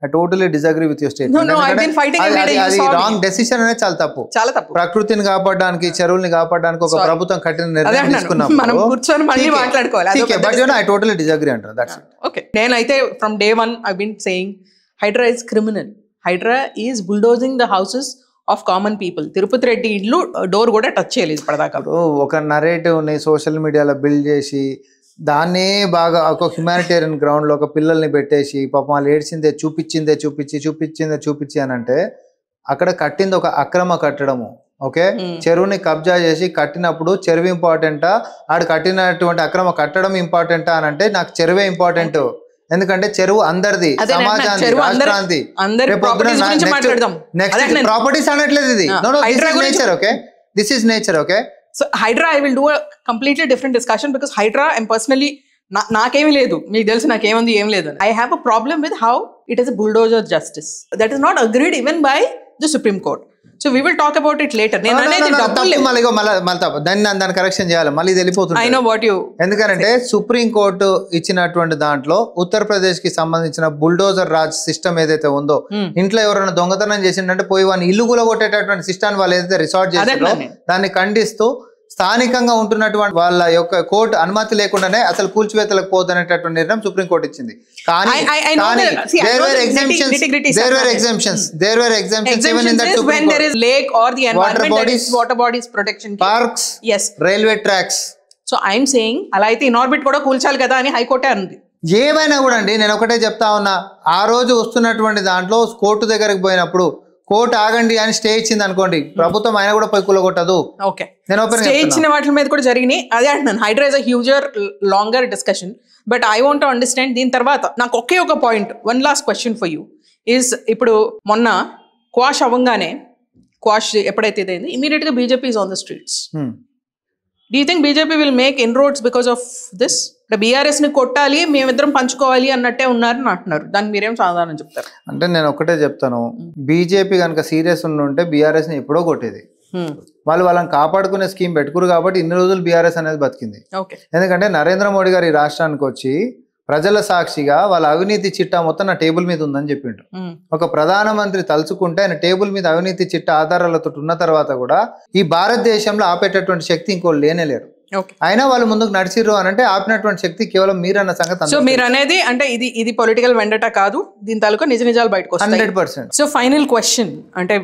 I totally disagree with your statement. No, I've been fighting every day. అది wrong decision అనేది చాలా తప్పు. ప్రకృతిని కాపాడడానికి, చెరువుల్ని కాపాడడానికి ఒక ప్రభుత్వం కఠిన నిర్ణయం తీసుకున్నప్పుడు మనం కూర్చొని మళ్ళీ మాట్లాడుకోవాలి. But I totally disagree అంటారు. That's it. Okay, నేనైతే from day one I've been saying Hydra is criminal. Hydra is bulldozing the houses of common people. Tirupati Reddy ఇల్లు డోర్ కూడా టచ్ చేయలేదు ఇప్పటిదాకా. ఒక నరేటివ్ ని సోషల్ మీడియాలో బిల్డ్ చేసి దాన్నే బాగా ఒక హ్యుమానిటేరియన్ గ్రౌండ్ లో ఒక పిల్లల్ని పెట్టేసి పాపం వాళ్ళు ఏడ్చిందే చూపించి అని అంటే అక్కడ కట్టింది ఒక అక్రమ కట్టడము. ఓకే, చెరువుని కబ్జా చేసి కట్టినప్పుడు చెరువు ఇంపార్టెంటా, ఆడు కట్టినటువంటి అక్రమ కట్టడం ఇంపార్టెంటా అని అంటే నాకు చెరువే ఇంపార్టెంట్. ఎందుకంటే చెరువు అందరిది, సమాజానికి, రాష్ట్రానికి. నెక్స్ట్ ప్రాపర్టీస్ అనట్లేదు ఇది. Nature. Okay, this is nature. Okay, so Hydraa I will do a completely different discussion because Hydraa I'm personally నాకేమీ లేదు, మీకు తెలుసు నాకేముంది ఏం లేదు. I have a problem with how it is a bulldozer justice that is not agreed even by the Supreme Court. So we will talk about it later. నేను అనేది దాన్ని కరెక్షన్ చేయాలి, మళ్ళీ వెళ్ళిపోతుంది. I know what you. ఎందుకంటే supreme court ఇచ్చినటువంటి దాంట్లో ఉత్తరప్రదేశ్ కి సంబంధించిన బుల్డోజర్ రాజ్ సిస్టమ్ ఏదైతే ఉందో, ఇంట్లో ఎవరైనా దొంగతనం చేసిందంటే పోయి వాడిని ఇల్లు కూలగొట్టేటటువంటి సిస్టాన్ని వాళ్ళు ఏదైతే రిసార్ట్ చేస్తారో దాన్ని ఖండిస్తూ స్థానికంగా ఉంటున్నటువంటి వాళ్ళ యొక్క కోర్టు అనుమతి లేకుండానే అసలు కూల్చివేతలకు పోదనేటటువంటి నిర్ణయం సుప్రీం కోర్టు ఇచ్చింది. కానీ there were exemptions even in that Supreme Court. Lake or the environment, there is water bodies protection, parks, yes, railway tracks. So I am saying అలా అయితే ఇన్ ఆర్బిట్ కూడా కూల్చాలి కదా అని హైకోర్టే అంది. ఏమైనా కూడా అండి, నేను ఒకటే చెప్తా ఉన్నా, ఆ రోజు వస్తున్నటువంటి దాంట్లో కోర్టు దగ్గరకు పోయినప్పుడు కోర్టు ఆగండి అని స్టే ఇచ్చింది అనుకోండి, ప్రభుత్వం అయినా కూడా పోయి కూలగొట్టదు. ఓకే, స్టే ఇచ్చిన వాటి మీద కూడా జరిగినాయి. అదే అంటున్నాను, Hydraa is a huger longer discussion. But I want to understand. దీని తర్వాత నాకు ఒకే ఒక point, one last question for you is, ఇప్పుడు మొన్న క్వాష్ అవ్వగానే, క్వాష్ ఎప్పుడైతే ఇదైంది, ఇమీడియట్ గా BJP is on the streets. Do you think BJP will make inroads because of this? BRS ని కొట్టాలి, మేమిద్దరం పంచుకోవాలి అన్నట్టే ఉన్నారని అంటున్నారు. దానికి మీరేం సమాధానం చెప్తారు? అంటే నేను ఒకటే చెప్తాను, బీజేపీ కనుక సీరియస్ ఉంటే బీఆర్ఎస్ ని ఎప్పుడో కొట్టేది. వాళ్ళని కాపాడుకునే స్కీమ్ పెట్టుకురు కాబట్టి ఇన్ని రోజులు బీఆర్ఎస్ అనేది బతికింది. ఎందుకంటే నరేంద్ర మోడీ గారు ఈ రాష్ట్రానికి వచ్చి ప్రజల సాక్షిగా వాళ్ళ అవినీతి చిట్టా మొత్తం నా టేబుల్ మీద ఉందని చెప్పిండు. ఒక ప్రధానమంత్రి తలుచుకుంటే ఆయన టేబుల్ మీద అవినీతి చిట్టా ఆధారాలతో ఉన్న తర్వాత కూడా ఈ భారతదేశంలో ఆపేటటువంటి శక్తి ఇంకోళ్ళు లేనేలేరు. అయినా వాళ్ళు ముందుకు నడిచిర్రు అని అంటే ఆపినటువంటి శక్తి కేవలం మీరన్న సంగతి. సో మీరు అనేది అంటే ఇది పొలిటికల్ వెండటా కాదు, దీని తాలూకా నిజ నిజాలు బయటకు వస్తాయి 100%. సో ఫైనల్ క్వశ్చన్, అంటే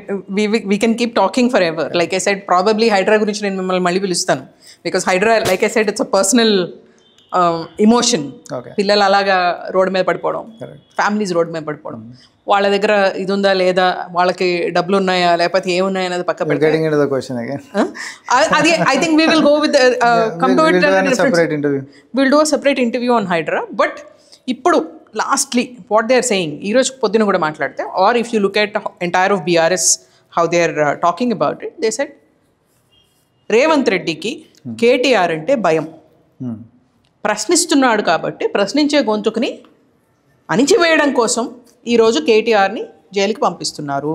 we can keep talking forever. Like I said, probably Hydraa గురించి నేను మిమ్మల్ని మళ్ళీ పిలుస్తాను. Because Hydraa, like I said, it's a personal emotion. పిల్లలు అలాగా రోడ్డు మీద పడిపోవడం, ఫ్యామిలీస్ రోడ్డు మీద పడిపోవడం, వాళ్ళ దగ్గర ఇది ఉందా లేదా, వాళ్ళకి డబ్బులు ఉన్నాయా లేకపోతే ఏమున్నాయి అనేది పక్క పెడితే, అది I think we will go with come to it will do a separate interview on Hydraa. But ఇప్పుడు lastly what they are saying, ఈ రోజు పొద్దున కూడా మాట్లాడితే, or if you look at entire of BRS how they are talking about it, they said Revanth రెడ్డికి KTR అంటే భయం. ప్రశ్నిస్తున్నాడు కాబట్టి ప్రశ్నించే గొంతుకుని అణిచివేయడం కోసం ఈరోజు కేటీఆర్ని జైలుకి పంపిస్తున్నారు.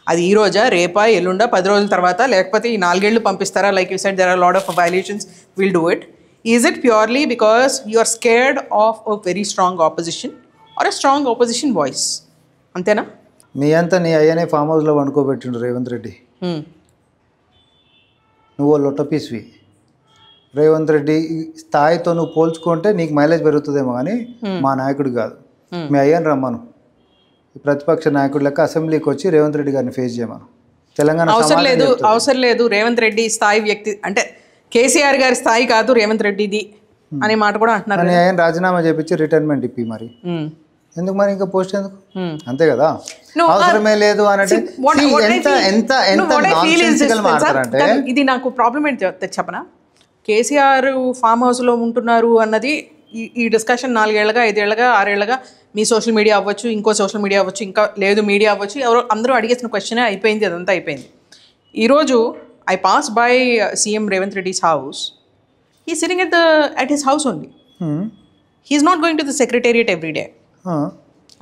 అది ఈ రోజా, రేపా, ఎల్లుండా, 10 రోజుల తర్వాత, లేకపోతే ఈ 4 ఏళ్ళు పంపిస్తారా? Like you said there are lot of violations, will do it. Is it purely because you are scared of a very strong opposition or a strong opposition voice? అంతేనా? మీ అంతా నీ అయ్యనే ఫామ్ హౌస్లో వండుకోబెట్టిండు రేవంత్ రెడ్డి. నువ్వు లొట్టపీస్వి. రేవంత్ రెడ్డి స్థాయితో నువ్వు పోల్చుకుంటే నీకు మైలేజ్ పెరుగుతుందేమో కానీ మా నాయకుడు కాదు. మీ అయ్యని రమ్మను, ప్రతిపక్ష నాయకుడు లెక్క అసెంబ్లీకి వచ్చి రేవంత్ రెడ్డి గారిని ఫేస్ చేయమను. తెలంగాణ అవసరం లేదు. రేవంత్ రెడ్డి స్థాయి వ్యక్తి అంటే కేసీఆర్ గారి స్థాయి కాదు రేవంత్ రెడ్డిది అనే మాట కూడా అంటున్నారు. మీ అయ్యని రాజీనామా చేపించి రిటైర్మెంట్ ఇప్పి మరి ఎందుకు మరి ఇంకా పోస్ట్ ఎందుకు? అంతే కదా, అవసరమే లేదు అనంటే మాట్లాడారంటే. ఇది నాకు ప్రాబ్లం ఏంటి చెప్పనా? కేసీఆర్ ఫామ్ హౌస్లో ఉంటున్నారు అన్నది ఈ డిస్కషన్ 4 ఏళ్ళగా 5 ఏళ్ళగా 6 ఏళ్ళగా మీ సోషల్ మీడియా అవ్వచ్చు, ఇంకో సోషల్ మీడియా అవ్వచ్చు, ఇంకా లేదు మీడియా అవ్వచ్చు, ఎవరో అందరూ అడిగేసిన క్వశ్చనే అయిపోయింది. అదంతా అయిపోయింది. ఈరోజు I pass by CM Revanth Reddy's house. He sitting at his house only. He's not going to the secretariat every day.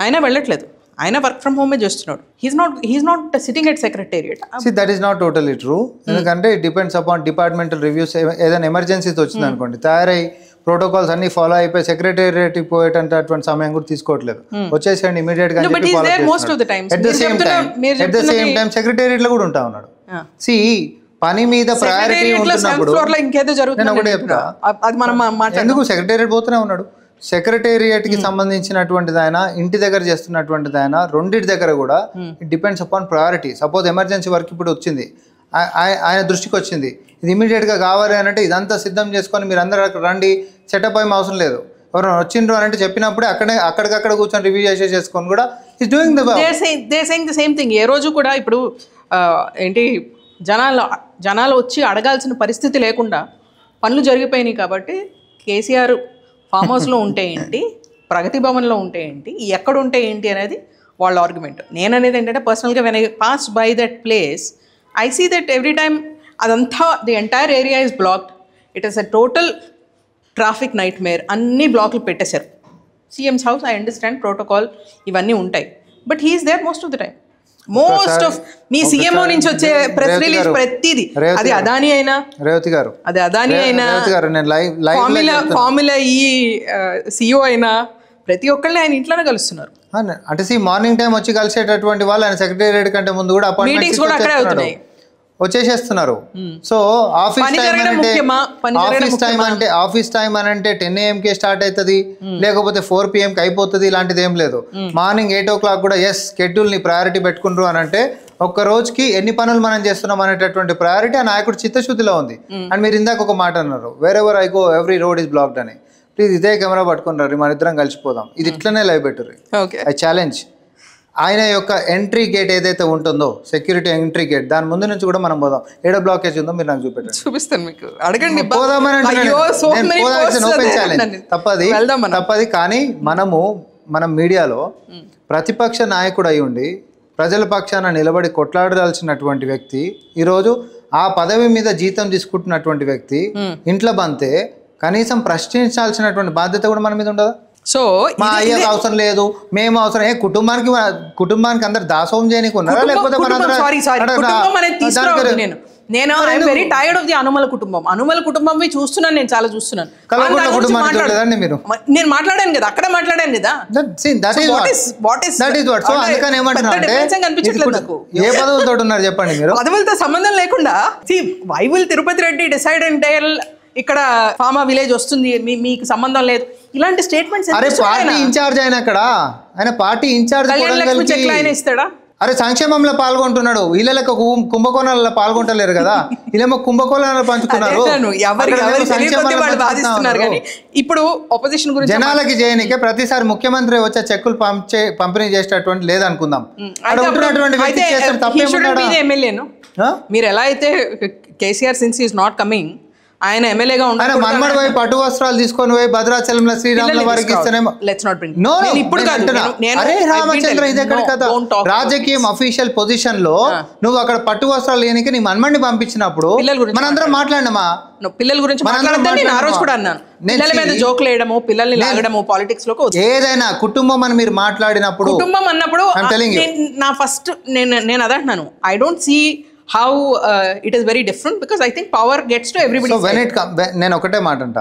ఆయన వెళ్ళట్లేదు, ఆయన వర్క్ ఫ్రమ్ హోమే చేస్తున్నాడు. He's not sitting at secretariat. That is not totally true. ఎందుకంటే it depends upon departmental reviews. ఏదైనా emergencies వచ్చింది అనుకోండి, తయారై ప్రోటోకాల్స్ అన్ని ఫాలో అయిపోయి సెక్రటేరియట్కి పోయేటంటే అటువంటి సమయం కూడా తీసుకోవట్లేదు. వచ్చేసేయండి ఇమీడియట్ గా. At the same time secretariat లో కూడా ఉంటా ఉన్నాడు. సి పని మీద ప్రయారిటీ ఉంటున్నప్పుడు నేను ఒకటే చెప్తా, ఎందుకు సెక్రటేరియట్ పోతూనే ఉన్నాడు. సెక్రటేరియట్కి సంబంధించినటువంటిది ఆయన, ఇంటి దగ్గర చేస్తున్నటువంటిది ఆయన, రెండింటి దగ్గర కూడా it depends upon priority. Suppose emergency work ఇప్పుడు వచ్చింది, ఆయన దృష్టికి వచ్చింది, ఇది ఇమీడియట్గా కావాలి అంటే ఇదంతా సిద్ధం చేసుకొని మీరు అందరూ అక్కడ రండి, సెటప్ అయ్యే అవసరం లేదు. ఎవరైనా వచ్చిండ్రు అని అంటే చెప్పినప్పుడే అక్కడికక్కడ కూర్చొని రివ్యూ చేసుకొని కూడా is doing they saying the same thing. ఏ రోజు కూడా ఇప్పుడు ఏంటి జనాలు వచ్చి అడగాల్సిన పరిస్థితి లేకుండా పనులు జరిగిపోయినాయి కాబట్టి కేసీఆర్ ఫామ్ హౌస్లో ఉంటే ఏంటి, ప్రగతి భవన్లో ఉంటే ఏంటి, ఎక్కడ ఉంటే ఏంటి అనేది వాళ్ళ ఆర్గ్యుమెంట్. నేను అనేది ఏంటంటే పర్సనల్గా when I pass by that place I see that every time అదంతా the entire area is blocked. It is a total traffic nightmare. అన్ని బ్లాక్లు పెట్టేశారు. CM's house I understand protocol ఇవన్నీ ఉంటాయి, but he is there most of the time. Most of మీ CMO నుంచి వచ్చే press release ప్రతిదీ, అది అదాని అయినా రేవతి గారు, అది అదాని అయినా ఫార్ములా ఈ సిఇఓ అయినా ప్రతి ఒక్కళ్ళని ఆయన ఇంట్లోనే కలుస్తున్నారు. అంటే మార్నింగ్ టైం వచ్చి కలిసేటటువంటి వాళ్ళు ఆయన సెక్రటేరియట్ కంటే ముందు కూడా మీటింగ్స్ కూడా అక్కడే అవుతున్నాయి, వచ్చేసేస్తున్నారు. సో ఆఫీస్ టైం అని అంటే 10 AM స్టార్ట్ అవుతుంది, లేకపోతే 4 PM అయిపోతుంది, ఇలాంటిది ఏం లేదు. మార్నింగ్ 8 o'clock కూడా ఎస్ షెడ్యూల్ ని ప్రయారిటీ పెట్టుకుంటారు అని అంటే ఒక్క రోజుకి ఎన్ని పనులు మనం చేస్తున్నాం అనేటటువంటి ప్రయారిటీ ఆ నాయకుడు చిత్తశుద్ధిలో ఉంది. అండ్ మీరు ఇందాక ఒక మాట అన్నారు, wear ever I go every road is blocked అని. ప్లీజ్ ఇదే కెమెరా పట్టుకున్నారు, మన ఇద్దరం కలిసిపోదాం. ఇది ఇట్లనే లైవ్ బెటర్. I challenge. ఆయన యొక్క ఎంట్రీ గేట్ ఏదైతే ఉంటుందో, సెక్యూరిటీ ఎంట్రీ గేట్, దాని ముందు నుంచి కూడా మనం పోదాం. ఏడో బ్లాకేజ్ ఉందో మీరు నాకు చూపెట్టండి, చూపిస్తాను మీకు. అడగండి, తప్పది. కానీ మనం మీడియాలో ప్రతిపక్ష నాయకుడు అయి ఉండి ప్రజల పక్షాన నిలబడి కొట్లాడాల్సినటువంటి వ్యక్తి, ఈరోజు ఆ పదవి మీద జీతం తీసుకుంటున్నటువంటి వ్యక్తి ఇంట్లో బంతే కనీసం ప్రశ్నించాల్సినటువంటి బాధ్యత కూడా మన మీద ఉండదా? సో మా అయ్యకు అవసరం లేదు, మేము అవసరం. కుటుంబానికి అందరు దాసోహం చేయనీకున్నారా, లేకపోతే నేను I'm very tired of the Anumula కుటుంబం చూస్తున్నాను, నేను చాలా చూస్తున్నాను. మీరు నేను మాట్లాడాను కదా, అక్కడ మాట్లాడాను కదా. ఏ పదవులతో ఉన్నారు చెప్పండి మీరు? పదవులతో సంబంధం లేకుండా why will Tirupati Reddy decide and tell ఇక్కడ ఫార్మా విలేజ్ వస్తుంది, మీకు సంబంధం లేదు, ఇలాంటి స్టేట్మెంట్స్. అరే పార్టీ ఇన్ఛార్జ్ అయిన అక్కడ ఆయన పార్టీ ఇన్ఛార్జ్ ఇస్తాడా? అరే సంక్షేమంలో పాల్గొంటున్నాడు, వీళ్ళకి కుంభకోణాలలో పాల్గొంటలేరు కదా, వీళ్ళేమో కుంభకోణాలు పంచుకున్నారు. ఇప్పుడు ఆపోజిషన్ గురించి జనాలకి చేయనికే ప్రతిసారి ముఖ్యమంత్రి వచ్చే చెక్కులు పంపిణీ చేసేటటువంటి లేదనుకుందాం. ఎమ్మెల్యేను మీరు ఎలా అయితే KCR since is not coming, ఆయన ఎమ్మెల్యేగా ఆయన మన్మడు పోయి పట్టు వస్త్రాలు తీసుకొని పోయి భద్రాచలంలో శ్రీరాముల వారికి ఇస్తేనేమో ఇప్పుడు అరే రామచంద్ర ఇది ఎక్కడ కదా రాజకీయం అఫీషియల్ పొజిషన్ లో నువ్వు అక్కడ పట్టు వస్త్రాలు లేనికి నీ మన్మడిని పంపించినప్పుడు మనందరం మాట్లాడినామా? పిల్లల గురించి ఆ రోజు కూడా అన్నాను, పిల్లల మీద జోకులు వేయడము, పిల్లల్ని లాగడము పాలిటిక్స్ లోకి ఏదైనా కుటుంబం అని మీరు మాట్లాడినప్పుడు, కుటుంబం అన్నప్పుడు నా ఫస్ట్ నేను అదే అంటున్నాను, I don't see how it is very different because I think power gets to everybody. So when it నేను ఒకటే మాట అంట,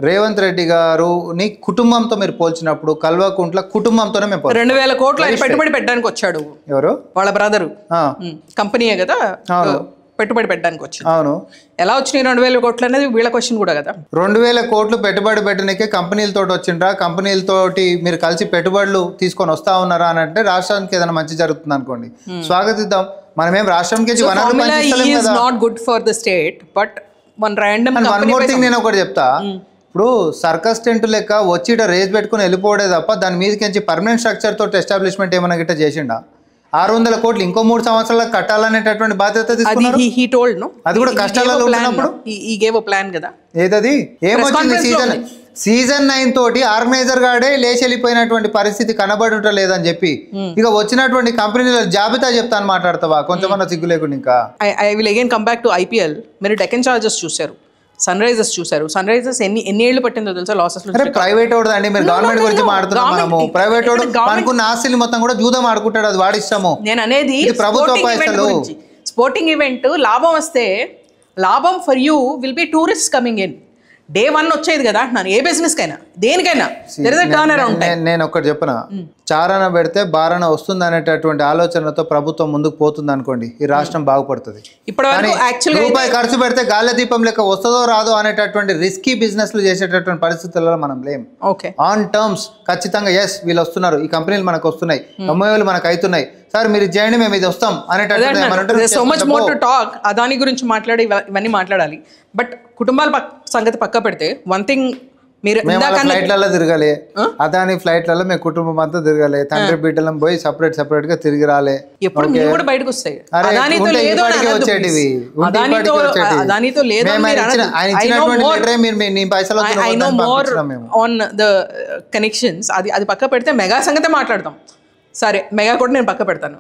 రేవంత్ రెడ్డి గారు నీ కుటుంబంతో మీరు పోల్చినప్పుడు కల్వకుంట్ల కుటుంబంతోనే మేము 2000 కోట్లు ఆయన పెట్టుబడి పెట్టడానికి వచ్చాడు. ఎవరు? వాళ్ళ బ్రదరు, కంపెనీయే కదా పెట్టుబడి పెట్టడానికి వచ్చింది. అవును, ఎలా వచ్చినాయి 2000 కోట్లు అనేది వీళ్ళ క్వశ్చన్ కూడా కదా. 2000 కోట్లు పెట్టుబడి పెట్టడానికే కంపెనీలతో వచ్చిండ్రా, కంపెనీలతోటి మీరు కలిసి పెట్టుబడులు తీసుకొని వస్తా ఉన్నారా అని అంటే రాష్ట్రానికి ఏదైనా మంచి జరుగుతుంది అనుకోండి, స్వాగతిద్దాం. మనమేం రాష్ట్రానికి not good for the state but one random one more thing నేను ఒకటి చెప్తా. ఇప్పుడు సర్కస్ టెంట్ లెక్క వచ్చి రేజ్ పెట్టుకుని వెళ్ళిపోవడే తప్ప దాని మీదకి పర్మనెంట్ స్ట్రక్చర్ తోటి ఎస్టాబ్లిష్మెంట్ ఏమైనా గిట్ట చేసిండా? 600 కోట్లు ఇంకో 3 సంవత్సరాలకు కట్టాలనేటటువంటి బాధ్యత తీసుకున్నారు. అది కూడా కష్టాలలో ఉన్నప్పుడు ఏదది ఏమొచ్చింది? సీజన్ 9 తోటి ఆర్గనైజర్ గాడే లేచి వెళ్ళిపోయినటువంటి పరిస్థితి కనబడుట లేదని చెప్పి ఇక వచ్చినటువంటి కంపెనీల జాబితా చెప్తాను మాట్లాడతావా? కొంచెమన్నా సిగ్గు లేకుండా. ఇంకా I will again come back to IPL. మీరు డెక్కన్ చార్జర్స్ చూసారు, సన్ రైజర్స్ చూసారు. సన్ రైజర్స్ ఎన్ని ఏళ్ళు పట్టిందో తెలుసా లాసెస్? ప్రైవేట్ ఓడదండి, మీరు గవర్నమెంట్ గురించి మాట్లాడుతున్నాం. మనము ప్రైవేట్ ఓడు అనుకున్న ఆస్తులు మొత్తం కూడా జూదం ఆడుకుంటాడు, అది వాడిస్తాము. నేను అనేది ప్రభుత్వ పైసలు. స్పోర్టింగ్ ఈవెంట్ లాభం వస్తే లాభం for you will be tourist coming in. Day 1 వచ్చేది కదా అంటున్నాను, ఏ బిజినెస్ కైనా దేనికైనా. నేను ఒకటి చెప్పనా, చారణ పెడితే బారణ వస్తుంది అనేటటువంటి ఆలోచనతో ప్రభుత్వం ముందుకు పోతుంది అనుకోండి, ఈ రాష్ట్రం బాగుపడుతుంది. రూపాయి ఖర్చు పెడితే గాలి దీపం లెక్క వస్తుందో రాదో అనేటటువంటి రిస్కీ బిజినెస్లు చేసేటటువంటి పరిస్థితులలో మనం లేం. ఆన్ టర్మ్స్ ఖచ్చితంగా ఎస్ వీళ్ళు వస్తున్నారు, ఈ కంపెనీలు మనకు వస్తున్నాయి, ఎంఓయూలు మనకు అవుతున్నాయి, సార్ మీరు చేయండి మేము ఇది వస్తాం అనేటటువంటి. So much more to talk. Adani గురించి మాట్లాడి ఇవన్నీ మాట్లాడాలి. బట్ కుటుంబాల సంగతి పక్క పెడితే వన్ థింగ్, మీరు ఫ్లైట్లలో తిరగాలి, అదాని ఫ్లైట్లలో మేము కుటుంబం అంతా తిరగాలి, తండ్రి బిడ్డలం పోయి సపరేట్ గా తిరిగి రాలే. ఎప్పుడు కూడా బయటకు వస్తాయి. కనెక్షన్స్ అది పక్క పెడితే మెగా సంగతే మాట్లాడతాం. సరే, మెగా కూడా నేను పక్క పెడతాను.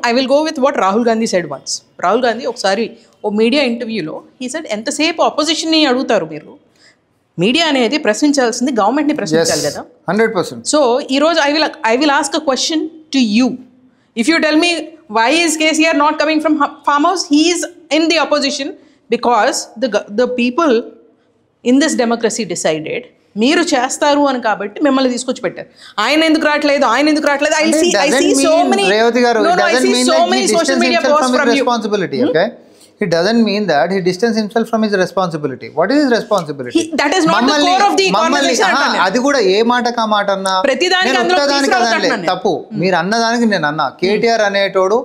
I will go with what Rahul Gandhi said once. Rahul Gandhi ఒకసారి ఓ మీడియా ఇంటర్వ్యూలో హీ సెడ్, ఎంతసేపు అపోజిషన్ని అడుగుతారు మీరు, మీడియా అనేది ప్రశ్నించాల్సింది గవర్నమెంట్ని ప్రశ్నించాలి కదా. 100%. సో ఈరోజు I will ask a question to you. If you tell me why is KCR not coming from farm house, he is in the opposition because the people in this democracy decided మీరు చేస్తారు అని, కాబట్టి మిమ్మల్ని తీసుకొచ్చి పెట్టారు. ఆయన ఎందుకు రావట్లేదు, I see so many social media posts from you. It doesn't mean that he distanced himself from his responsibility. What is his responsibility? That is not the core of the conversation. అది కూడా ఏ మాటకా మాట అన్నా తప్పు. మీరు అన్నదానికి నేను అన్నా, కేటీఆర్ అనేటోడు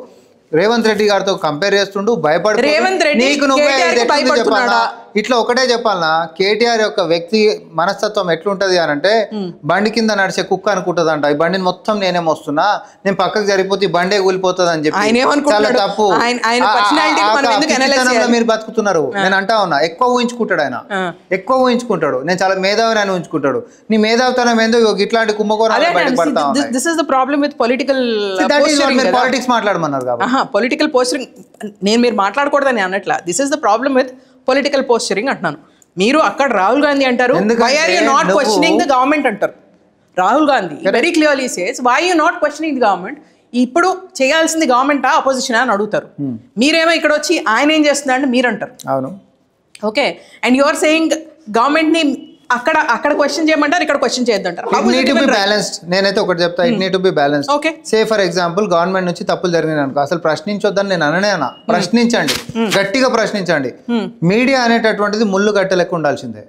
రేవంత్ రెడ్డి గారితో కంపేర్ చేస్తుండు, భయపడు. నీకు నువ్వే చెప్పాలా? ఇట్లా ఒకటే చెప్పాలనా, కేటీఆర్ యొక్క వ్యక్తి మనస్తత్వం ఎట్లుంటది అని అంటే, బండి కింద నడిచే కుక్క అనుకుంటదంట. ఈ బండిని మొత్తం నేనేం వస్తున్నా, నేను పక్కకు జరిగిపోతే ఈ బండే కూలిపోతుంది అని చెప్పి చాలా తప్పు. మీరు బతుకుతున్నారు. నేను అంటా ఉన్నా, ఎక్కువ ఊహించుకుంటాడు ఆయన, ఎక్కువ ఊహించుకుంటాడు. నేను చాలా మేధావిని అని ఊహించుకుంటాడు. నీ మేధావితనం ఏందో ఇట్లాంటి కుంభకోణాలు బయటపడతా పాలిటిక్స్ మాట్లాడమన్నారు కాబట్టి. పొలిటికల్ పోస్టరింగ్ నేను మీరు మాట్లాడకూడదని అన్నట్లా. This is the problem with political posturing అంటున్నాను. మీరు అక్కడ రాహుల్ గాంధీ అంటారు, why are you not questioning the government అంటారు. Rahul Gandhi very clearly says, why you not questioning the government. ఇప్పుడు చేయాల్సింది గవర్నమెంటా అపోజిషన్ అని అడుగుతారు. మీరేమో ఇక్కడ వచ్చి ఆయన ఏం చేస్తున్నారని మీరు అంటారు. అవును, okay. And you are saying government ని అక్కడ క్వశ్చన్ చేయమంటారు, ఇక్కడ క్వశ్చన్ చేయొద్దంటారు. నేనైతే ఒకటి చెప్తా, it need to be balanced. Okay, say for example government నుంచి తప్పులు జరిగినాయి అనుకో, అసలు ప్రశ్నించొద్దని నేను అన్నా. ప్రశ్నించండి, గట్టిగా ప్రశ్నించండి. మీడియా అనేటటువంటిది ముళ్ళు గట్టెలకు ఉండాల్సిందే.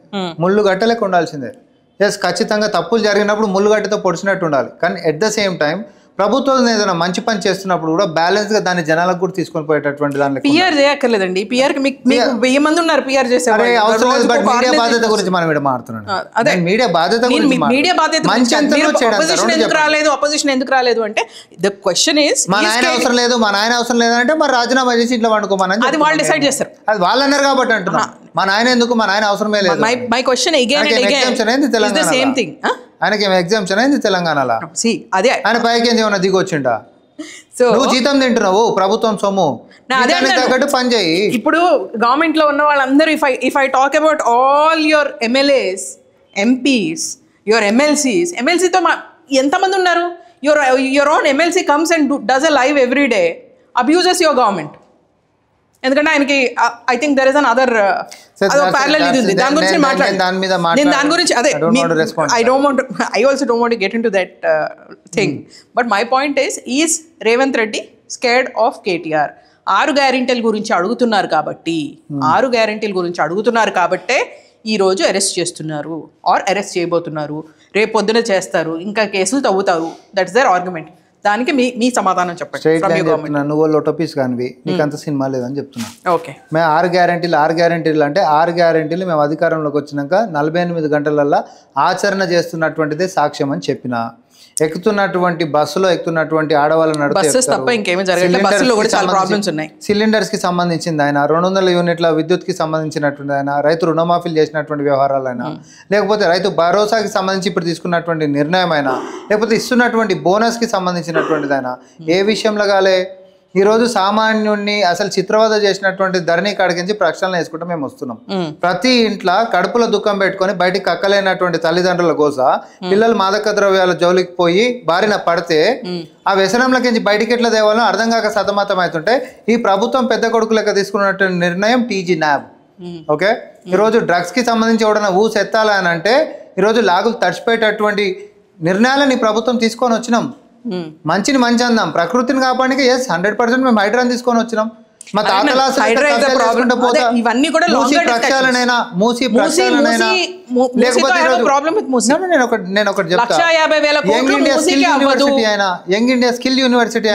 ఎస్, ఖచ్చితంగా తప్పులు జరిగినప్పుడు ముళ్ళు గట్టెతో పొడిచినట్టు ఉండాలి. కానీ ఎట్ ద సేమ్ టైం ప్రభుత్వం ఏదైనా మంచి పని చేస్తున్నప్పుడు కూడా బ్యాలెన్స్ గా దాన్ని జనాలకు కూడా తీసుకొని పోయేటటువంటి దాని పిఆర్ చేయక్కర్లేదండి. పిఆర్ కి మీకు 1000 మంది ఉన్నారు పిఆర్ చేసేవారు. మీడియా బాధ్యత గురించి మనం ఇక్కడ మాట్లాడుతున్నాం. అదే మీడియా బాధ్యత మీడియా బాధ్యత అపోజిషన్ ఎందుకు రాలేదు అంటే ద క్వశ్చన్ ఇస్ మా నాయన అవసరం లేదు, మా నాయన అవసరం లేదంటే మరి రాజీనామా చేసి ఇట్లా వండుకోమని అది వాళ్ళు డిసైడ్ చేస్తారు. అది వాళ్ళు అన్నారు కాబట్టి అంటున్నా. మా నాయన ఎందుకు, మా నాయన అవసరమే లేదు. My question again and again Telangana same thing. ఆయనకి ఏం ఎగ్జామ్షన్ అయింది తెలంగాణలో? అదే ఆయన పైకి ఏమైనా దిగొచ్చిండా? సో నువ్వు జీతం తింటున్నావు ప్రభుత్వం సొమ్ము, తగ్గట్టు పని చేయి. ఇప్పుడు గవర్నమెంట్ లో ఉన్న వాళ్ళందరూ if I talk about all your MLAs, MPs, your ఎమ్మెల్సీతో ఎంతమంది ఉన్నారు? Your own MLC comes and does a live every day, abuses your government. ఎందుకంటే ఆయనకి I think there is an other parallel ఇది ఉంది. దాని గురించి నేను దాని గురించి అదే I also don't want to get into that thing. But my point is Revanth Reddy scared of KTR? 6 గ్యారెంటీల గురించి అడుగుతున్నారు కాబట్టే ఈ రోజు అరెస్ట్ చేస్తున్నారు ఆర్ అరెస్ట్ చేయబోతున్నారు, రేపు పొద్దున చేస్తారు, ఇంకా కేసులు తవ్వుతారు. That's there argument. దానికి మీ సమాధానం చెప్పండి. నువ్వు లోటోపీస్ కానివి, నీకు అంత సినిమా లేదని చెప్తున్నా. ఓకే, మేము 6 గ్యారెంటీలు అంటే 6 గ్యారెంటీలు మేము అధికారంలోకి వచ్చినాక 48 గంటలల్లో ఆచరణ చేస్తున్నటువంటిదే సాక్ష్యం అని చెప్పిన. ఎక్కుతున్నటువంటి బస్సులో ఎక్కుతున్నటువంటి ఆడవాళ్ళని సిలిండర్స్ కి సంబంధించింది ఆయన, 200 యూనిట్ల విద్యుత్ కి సంబంధించినటువంటి ఆయన, రైతు రుణమాఫీలు చేసినటువంటి వ్యవహారాలైనా, లేకపోతే రైతు భరోసాకి సంబంధించి ఇప్పుడు తీసుకున్నటువంటి నిర్ణయం అయినా, లేకపోతే ఇస్తున్నటువంటి బోనస్ కి సంబంధించినటువంటిది అయినా, ఏ విషయంలో కాలే ఈరోజు సామాన్యుడిని అసలు చిత్రవద చేసినటువంటి ధరణి కాడికించి ప్రక్షాళన వేసుకుంటూ మేము వస్తున్నాం. ప్రతి ఇంట్లో కడుపులో దుఃఖం పెట్టుకొని బయటికి కక్కలేనటువంటి తల్లిదండ్రుల కోసం పిల్లలు మాదక ద్రవ్యాల జోలికి పోయి బారిన పడితే ఆ వ్యసనంలోకి బయటికి ఎట్లా దేవాలో అర్థం కాక సతమతం అవుతుంటే ఈ ప్రభుత్వం పెద్ద కొడుకు లెక్క తీసుకున్నటువంటి నిర్ణయం టీజీ న్యాబ్. ఓకే, ఈరోజు డ్రగ్స్ కి సంబంధించి ఎవడన్నా ఊసెత్తాలని అని అంటే ఈరోజు లాగులు తడిచిపోయేటటువంటి నిర్ణయాలను ఈ ప్రభుత్వం తీసుకొని వచ్చినాం. మంచిని మంచి అందాం, ప్రకృతిని కాపాడానికి 100% మేము హైడ్రాన్ తీసుకొని వచ్చినాం. మా తాతలా నేను ఒకటి చెప్తా, Young India Skill University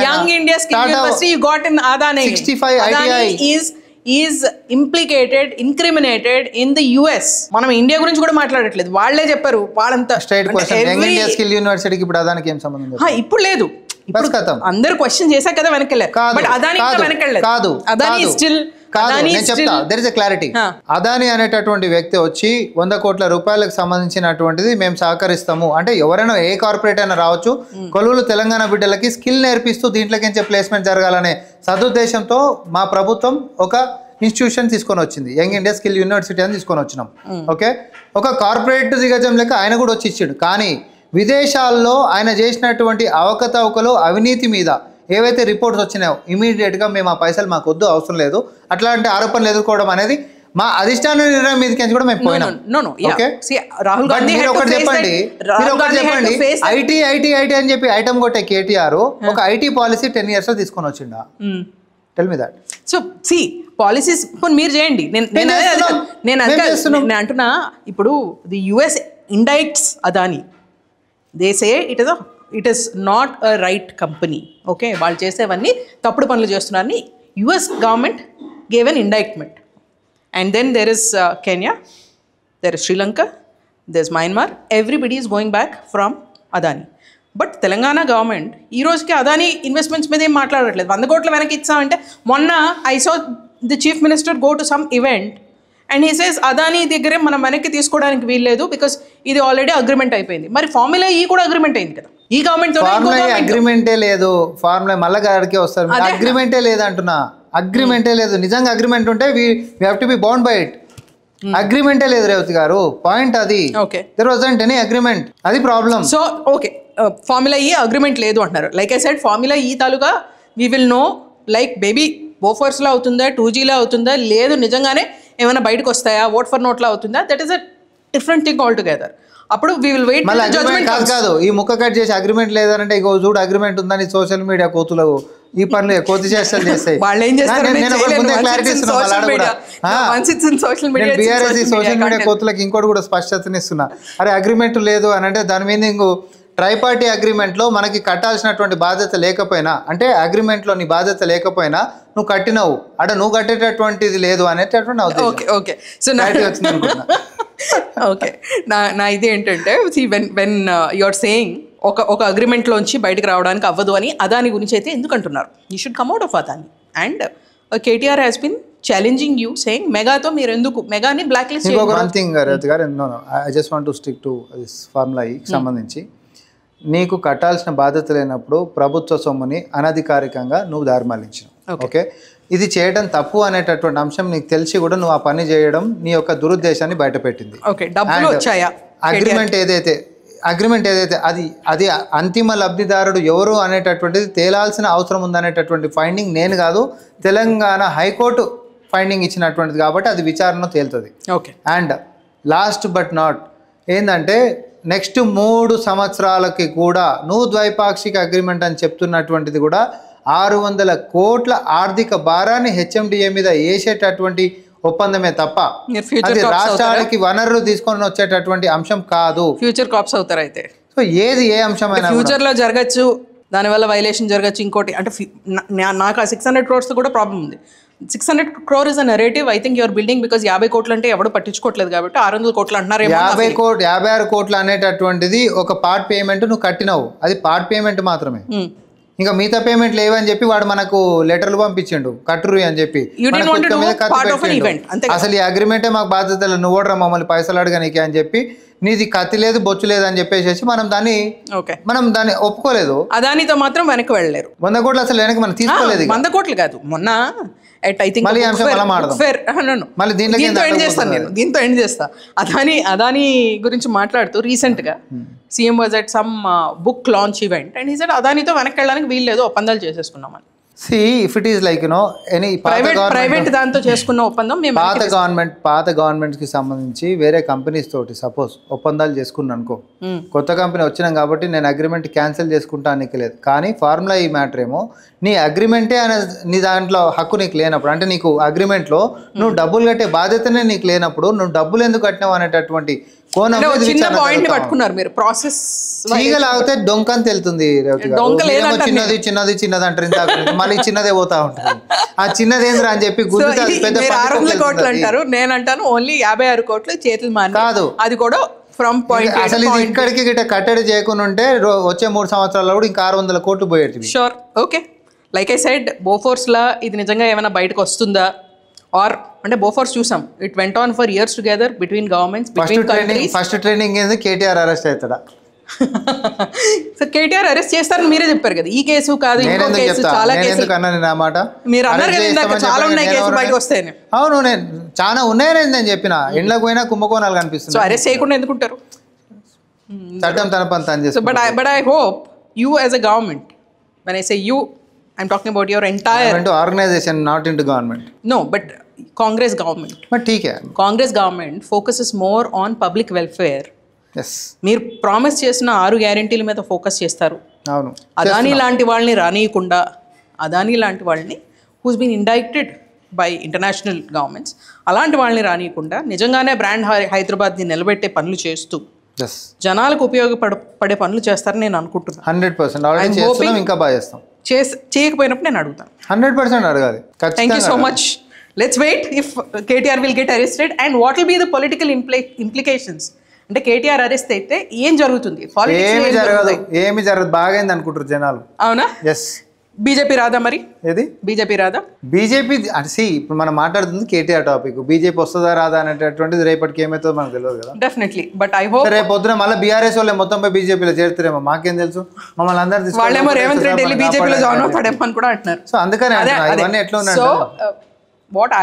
is implicated, incriminated in the US. మనం ఇండియా గురించి కూడా మాట్లాడట్లేదు, వాళ్ళే చెప్పారు. వాళ్ళంతా straight question, Young India Skill యూనివర్సిటీకి ఇప్పుడు అదానికి ఏం సంబంధం? ఇప్పుడు లేదు, ఇప్పుడు అందరూ క్వశ్చన్ చేశాక కదా వెనకెళ్ళారు. బట్ అదాని వెనకెళ్ళలేదు. కాదు, అదాని స్టిల్ నేను చెప్తా, there is a clarity. Adani అనేటటువంటి వ్యక్తి వచ్చి 100 కోట్ల రూపాయలకు సంబంధించినటువంటిది మేము సహకరిస్తాము అంటే ఎవరైనా ఏ కార్పొరేట్ అయినా రావచ్చు, కొలువులు తెలంగాణ బిడ్డలకి స్కిల్ నేర్పిస్తూ దీంట్లోకించే ప్లేస్మెంట్ జరగాలనే సదుద్దేశంతో మా ప్రభుత్వం ఒక ఇన్స్టిట్యూషన్ తీసుకొని వచ్చింది, యంగ్ ఇండియా స్కిల్ యూనివర్సిటీ అని తీసుకొని వచ్చినాం. ఓకే, ఒక కార్పొరేట్ దిగజం లెక్క ఆయన కూడా వచ్చి ఇచ్చాడు. కానీ విదేశాల్లో ఆయన చేసినటువంటి అవకతవకలు, అవినీతి మీద ఏవైతే రిపోర్ట్స్ వచ్చినాయో ఇమీడియట్గా మేము ఆ పైసలు మాకు వద్దు, అవసరం లేదు, అట్లాంటి ఆరోపణలు ఎదుర్కోవడం అనేది మా అధిష్టాన నిర్ణయం మీదకి కూడా మేము పోయినాం. మీరు ఒకటి చెప్పండి, ఐటీ ఐటీ ఐటీ అని చెప్పి ఐటమ్ కొట్టే కేటీఆర్ ఒక ఐటీ పాలసీ 10 years లో తీసుకొని వచ్చిండా? Tell me that. So see policies మీరు చేయండి, నేను అంటున్నా. ఇప్పుడు the US indicts Adani, they say it is not a right company. Okay, వాళ్ళు చేసేవన్నీ తప్పుడు పనులు చేస్తున్నారని US government gave an indictment. And then there is Kenya, there is Sri Lanka, there is Myanmar. Everybody is going back from Adani. But Telangana government ఈ రోజుకి Adani investments మీద ఏం మాట్లాడట్లేదు. 100 కోట్ల వెనక్కి ఇచ్చామంటే మొన్న I saw the chief minister go to some event and he says Adani దగ్గరే మనం వెనక్కి తీసుకోవడానికి వీల్లేదు బికాస్ ఇది ఆల్రెడీ అగ్రిమెంట్ అయిపోయింది. మరి ఫార్ములా ఈ కూడా అగ్రిమెంట్ అయింది కదా, ఈ గవర్నమెంట్ అగ్రిమెంటే లేదు, ఫార్ములా మళ్ళా గాడికే వస్తారు, అగ్రిమెంటే లేదు అంటున్నా. అగ్రిమెంటే లేదు. నిజంగా అగ్రిమెంట్ ఉంటే we have to be bound by it. అగ్రిమెంటే లేదు రేవతి గారు, పాయింట్ అది. Okay, there wasn't any agreement, అది problem. So okay, Formula E agreement లేదు అంటున్నారు. Like I said, Formula E తాలూకా we will know like maybe బోఫర్స్లో అవుతుందా, 2Gలో అవుతుందా, లేదు నిజంగానే ఏమైనా బయటకు వస్తాయా, ఓట్ ఫర్ నోట్లో అవుతుందా, that is a different thing all together. అప్పుడు వీ విల్ వెయిట్. కాదు ఈ ముక్క కట్ చేసి అగ్రిమెంట్ లేదంటే ఇగో చూడు అగ్రిమెంట్ ఉందని సోషల్ మీడియా కోతులు ఈ పనులు కోతి చేష్టలు చేస్తాయి. వాళ్ళు ఏం చేస్తారు, క్లారిటీ సోషల్ మీడియా కోతులకు ఇంకోటి కూడా స్పష్టతనిస్తున్నా. అరే అగ్రిమెంట్ లేదు అని అంటే దాని మీనింగ్ ట్రైపార్టీ అగ్రిమెంట్లో మనకి కట్టాల్సినటువంటి బాధ్యత లేకపోయినా, అంటే అగ్రిమెంట్లో నీ బాధ్యత లేకపోయినా నువ్వు కట్టినవు, అక్కడ నువ్వు కట్టేటటువంటిది లేదు అనేటటువంటి ఓకే. సో ఓకే, నా ఇది ఏంటంటే వెన్ యు ఆర్ సేయింగ్ ఒక అగ్రిమెంట్లోంచి బయటకు రావడానికి అవ్వదు అని అదాని గురించి అయితే ఎందుకు అంటున్నారు? You should come out of Adani. And KTR has been challenging you saying మెగాతో మీరు ఎందుకు మెగాని blacklist I just want to stick to this ఫార్ములాకి సంబంధించి, నీకు కట్టాల్సిన బాధ్యత లేనప్పుడు ప్రభుత్వ సొమ్ముని అనధికారికంగా నువ్వు దారిమళ్లించినావు. ఓకే, ఇది చేయడం తప్పు అనేటటువంటి అంశం నీకు తెలిసి కూడా నువ్వు ఆ పని చేయడం నీ యొక్క దురుద్దేశాన్ని బయటపెట్టింది. అగ్రిమెంట్ ఏదైతే అది అంతిమ లబ్ధిదారుడు ఎవరు అనేటటువంటిది తేలాల్సిన అవసరం ఉందనేటటువంటి ఫైండింగ్ నేను కాదు, తెలంగాణ హైకోర్టు ఫైండింగ్ ఇచ్చినటువంటిది కాబట్టి అది విచారణలో తేలుతుంది. Okay, and last but not ఏంటంటే నెక్స్ట్ 3 సంవత్సరాలకి కూడా నువ్వు ద్వైపాక్షిక అగ్రిమెంట్ అని చెప్తున్నటువంటిది కూడా 600 కోట్ల ఆర్థిక భారాన్ని హెచ్ఎండిఏ మీద వేసేటటువంటి ఒప్పందమే తప్ప అది రాష్ట్రానికి వనరులు తీసుకొని వచ్చేటటువంటి అంశం కాదు. ఫ్యూచర్ కాప్స్ అవుతారు అయితే. సో ఏది ఏ అంశమైనా ఫ్యూచర్ లో జరగచ్చు, దానివల్ల వైలేషన్ జరగచ్చు. ఇంకోటి అంటే నాకు ఆ 600 crores కూడా ప్రాబ్లం ఉంది. 600 crore is a narrative. I think you're building because 50 కోట్లు అంటే ఎవరు పట్టించుకోవట్లేదు కాబట్టి 600 కోట్లు అంటున్నారు. 56 కోట్లు అనేటటువంటిది ఒక పార్ట్ పేమెంట్ నువ్వు కట్టినావు, అది పార్ట్ పేమెంట్ మాత్రమే. ఇంకా మిగతా పేమెంట్ లేవని చెప్పి వాడు మనకు లెటర్లు పంపించిండు కట్టురు అని చెప్పి. అసలు ఈ అగ్రిమెంటే మాకు బాధ్యత లేదు, నువ్వు కూడా మమ్మల్ని పైసలు అడగనీకి అని చెప్పి, నీది కత్తి లేదు బొచ్చు లేదు అని చెప్పేసి మనం దాన్ని ఒప్పుకోలేదు. అదానితో మాత్రం వెనక్కి వెళ్ళలేరు. 100 కోట్లు అసలు వెనక్కి మనం తీసుకోలేదు. 100 కోట్లు కాదు, మొన్న దీంతో ఎండ్ చేస్తా. అదాని గురించి మాట్లాడుతూ రీసెంట్ గా CM was at some book launch event and he said అదానితో వెనక్కి వెళ్ళడానికి వీలు లేదు, ఒప్పందాలు చేసేసుకున్నామని. See, if it is like, any private దాంతో చేసుకున్న ఒప్పందం పాత గవర్నమెంట్స్ కి సంబంధించి వేరే కంపెనీస్ తోటి సపోజ్ ఒప్పందాలు చేసుకున్నాను అనుకో, కొత్త కంపెనీ వచ్చినాం కాబట్టి నేను అగ్రిమెంట్ క్యాన్సిల్ చేసుకుంటానికి లేదు. కానీ ఫార్ములా ఈ మ్యాటర్ ఏమో, నీ అగ్రిమెంటే నీ దాంట్లో హక్కు నీకు లేనప్పుడు, అంటే నీకు అగ్రిమెంట్లో నువ్వు డబ్బులు కట్టే బాధ్యతనే నీకు లేనప్పుడు నువ్వు డబ్బులు ఎందుకు కట్టినావు అనేటటువంటి పట్టుకున్నారు మీరు. ప్రాసెస్ చీగలాగితే డొంక అని తెలుతుంది. చిన్నది చిన్నది చిన్నది అంటారు, మళ్ళీ చిన్నదే పోతా ఉంటుంది. ఆ చిన్నది ఏంద్రా అని చెప్పి 600 కోట్లు అంటారు, నేను అంటాను ఓన్లీ 56 కోట్లు చేతులు మారి కాదు, అది కూడా ఫ్రమ్ పాయింట్. అసలు ఇది ఇక్కడికి గిట్ట కట్టడి చేయకుండా ఉంటే వచ్చే 3 సంవత్సరాల్లో కూడా ఇంకా 600 కోట్లు పోయేది. Sure. Okay, like I said, Bofors లా ఇది నిజంగా ఏమైనా బయటకు వస్తుందా? ఆర్ అంటే బోఫోర్స్ చూసాం, it went on for years together between governments. First training ఏంది, కేటీఆర్ అరెస్ట్ అవుతాడా? సో కేటీఆర్ అరెస్ట్ చేస్తారని మీరే చెప్పారు కదా, ఈ కేసు కాదు ఇంకో కేసు, చాలా కేసులు మీరు అన్నారు కదా ఇందాక, చాలా ఉన్నాయి కేసులు బయటకు వస్తాయని. అవును, నేను చాలా ఉన్నాయని నేను చెప్పిన, ఎండ్లకు పోయినా కుంభకోణాలు కనిపిస్తుంది. సో అరెస్ట్ చేయకుండా ఎందుకుంటారు? చట్టం తన పని తను చేస్తుంది. But I hope you as a government, when I say you, I'm talking about your entire organization, not into government. No, but Congress government. But theek hai, Congress government focuses more on public welfare. Yes. మీరు promise చేసిన 6 గ్యారెంటీల మీద focus చేస్తారు. అవును, అదానీ లాంటి వాళ్ళని రానియకుండా, అదానీ లాంటి వాళ్ళని who's been indicted by international governments, అలాంటి వాళ్ళని రానియకుండా నిజంగానే బ్రాండ్ హైదరాబాద్ని నిలబెట్టే పనులు చేస్తూ జనాలకు ఉపయోగపడే పనులు చేస్తారని నేను అనుకుంటున్నాను. 100% ఆల్రెడీ చేస్తున్నాం, ఇంకా బాగా చేస్తాం. చేయకపోయినప్పుడు నేను అడుగుతాను. 100% అడగాలి. Thank you so much. Let's wait if KTR will get arrested and what will be the political implications. అంటే కేటీఆర్ అరెస్ట్ అయితే ఏం జరుగుతుంది? ఏమి జరగదు, బాగైంది అనుకుంటారు జనాలు. అవునా? ఎస్. బీజేపీ రాదా మరి? ఏది బీజేపీ రాదా? బీజేపీ అంటే ఇప్పుడు మనం మాట్లాడుతుంది కేటీఆర్ టాపిక్. బీజేపీ వస్తుందా రాదా అనేటటువంటిది రేపటికి ఏమవుతుందో మనకు తెలియదు కదా. డెఫినెట్లీ. బట్ ఐ హోప్ రేపు పొద్దున మళ్ళీ బీఆర్ఎస్ వాళ్ళే మొత్తం పోయి బీజేపీలో చేరుతారేమో, మాకేం తెలుసు. మమ్మల్ని అందరూ వాళ్ళేమో రేవంత్ రెడ్డి వెళ్ళి బీజేపీలో జాయిన్ అవుతాడేమో అని కూడా అంటున్నారు. సో అందుకనే ఇవన్నీ ఎట్లా ఉన్నాయి. So what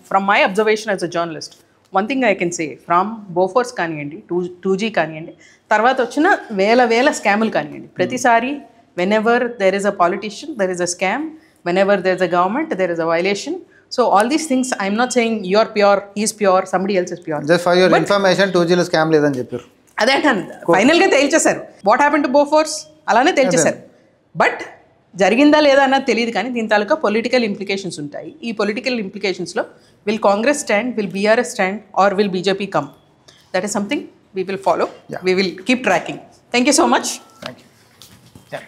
from my observation as a journalist, one thing I can say, from Bofors కానివ్వండి, 2G కానివ్వండి, తర్వాత వచ్చిన వేల స్కాములు కానివ్వండి, ప్రతిసారి whenever there is a politician, there is a scam. Whenever there is a government, there is a violation. So all these things, I'm not saying you're pure, he's pure, somebody else is pure. Just for your information, 2G లో scam లేదని చెప్పారు. అదే అంటాను, ఫైనల్గా తేల్చేశారు. What happen to Bofors అలానే తేల్చేశారు. But జరిగిందా లేదా అన్నది తెలియదు, కానీ దీని తాలూకా పొలిటికల్ ఇంప్లికేషన్స్ ఉంటాయి. ఈ పొలిటికల్ ఇంప్లికేషన్స్లో will Congress stand, will BRS stand, or will BJP come? That is something we will follow. We will keep tracking. Thank you so much. Yeah.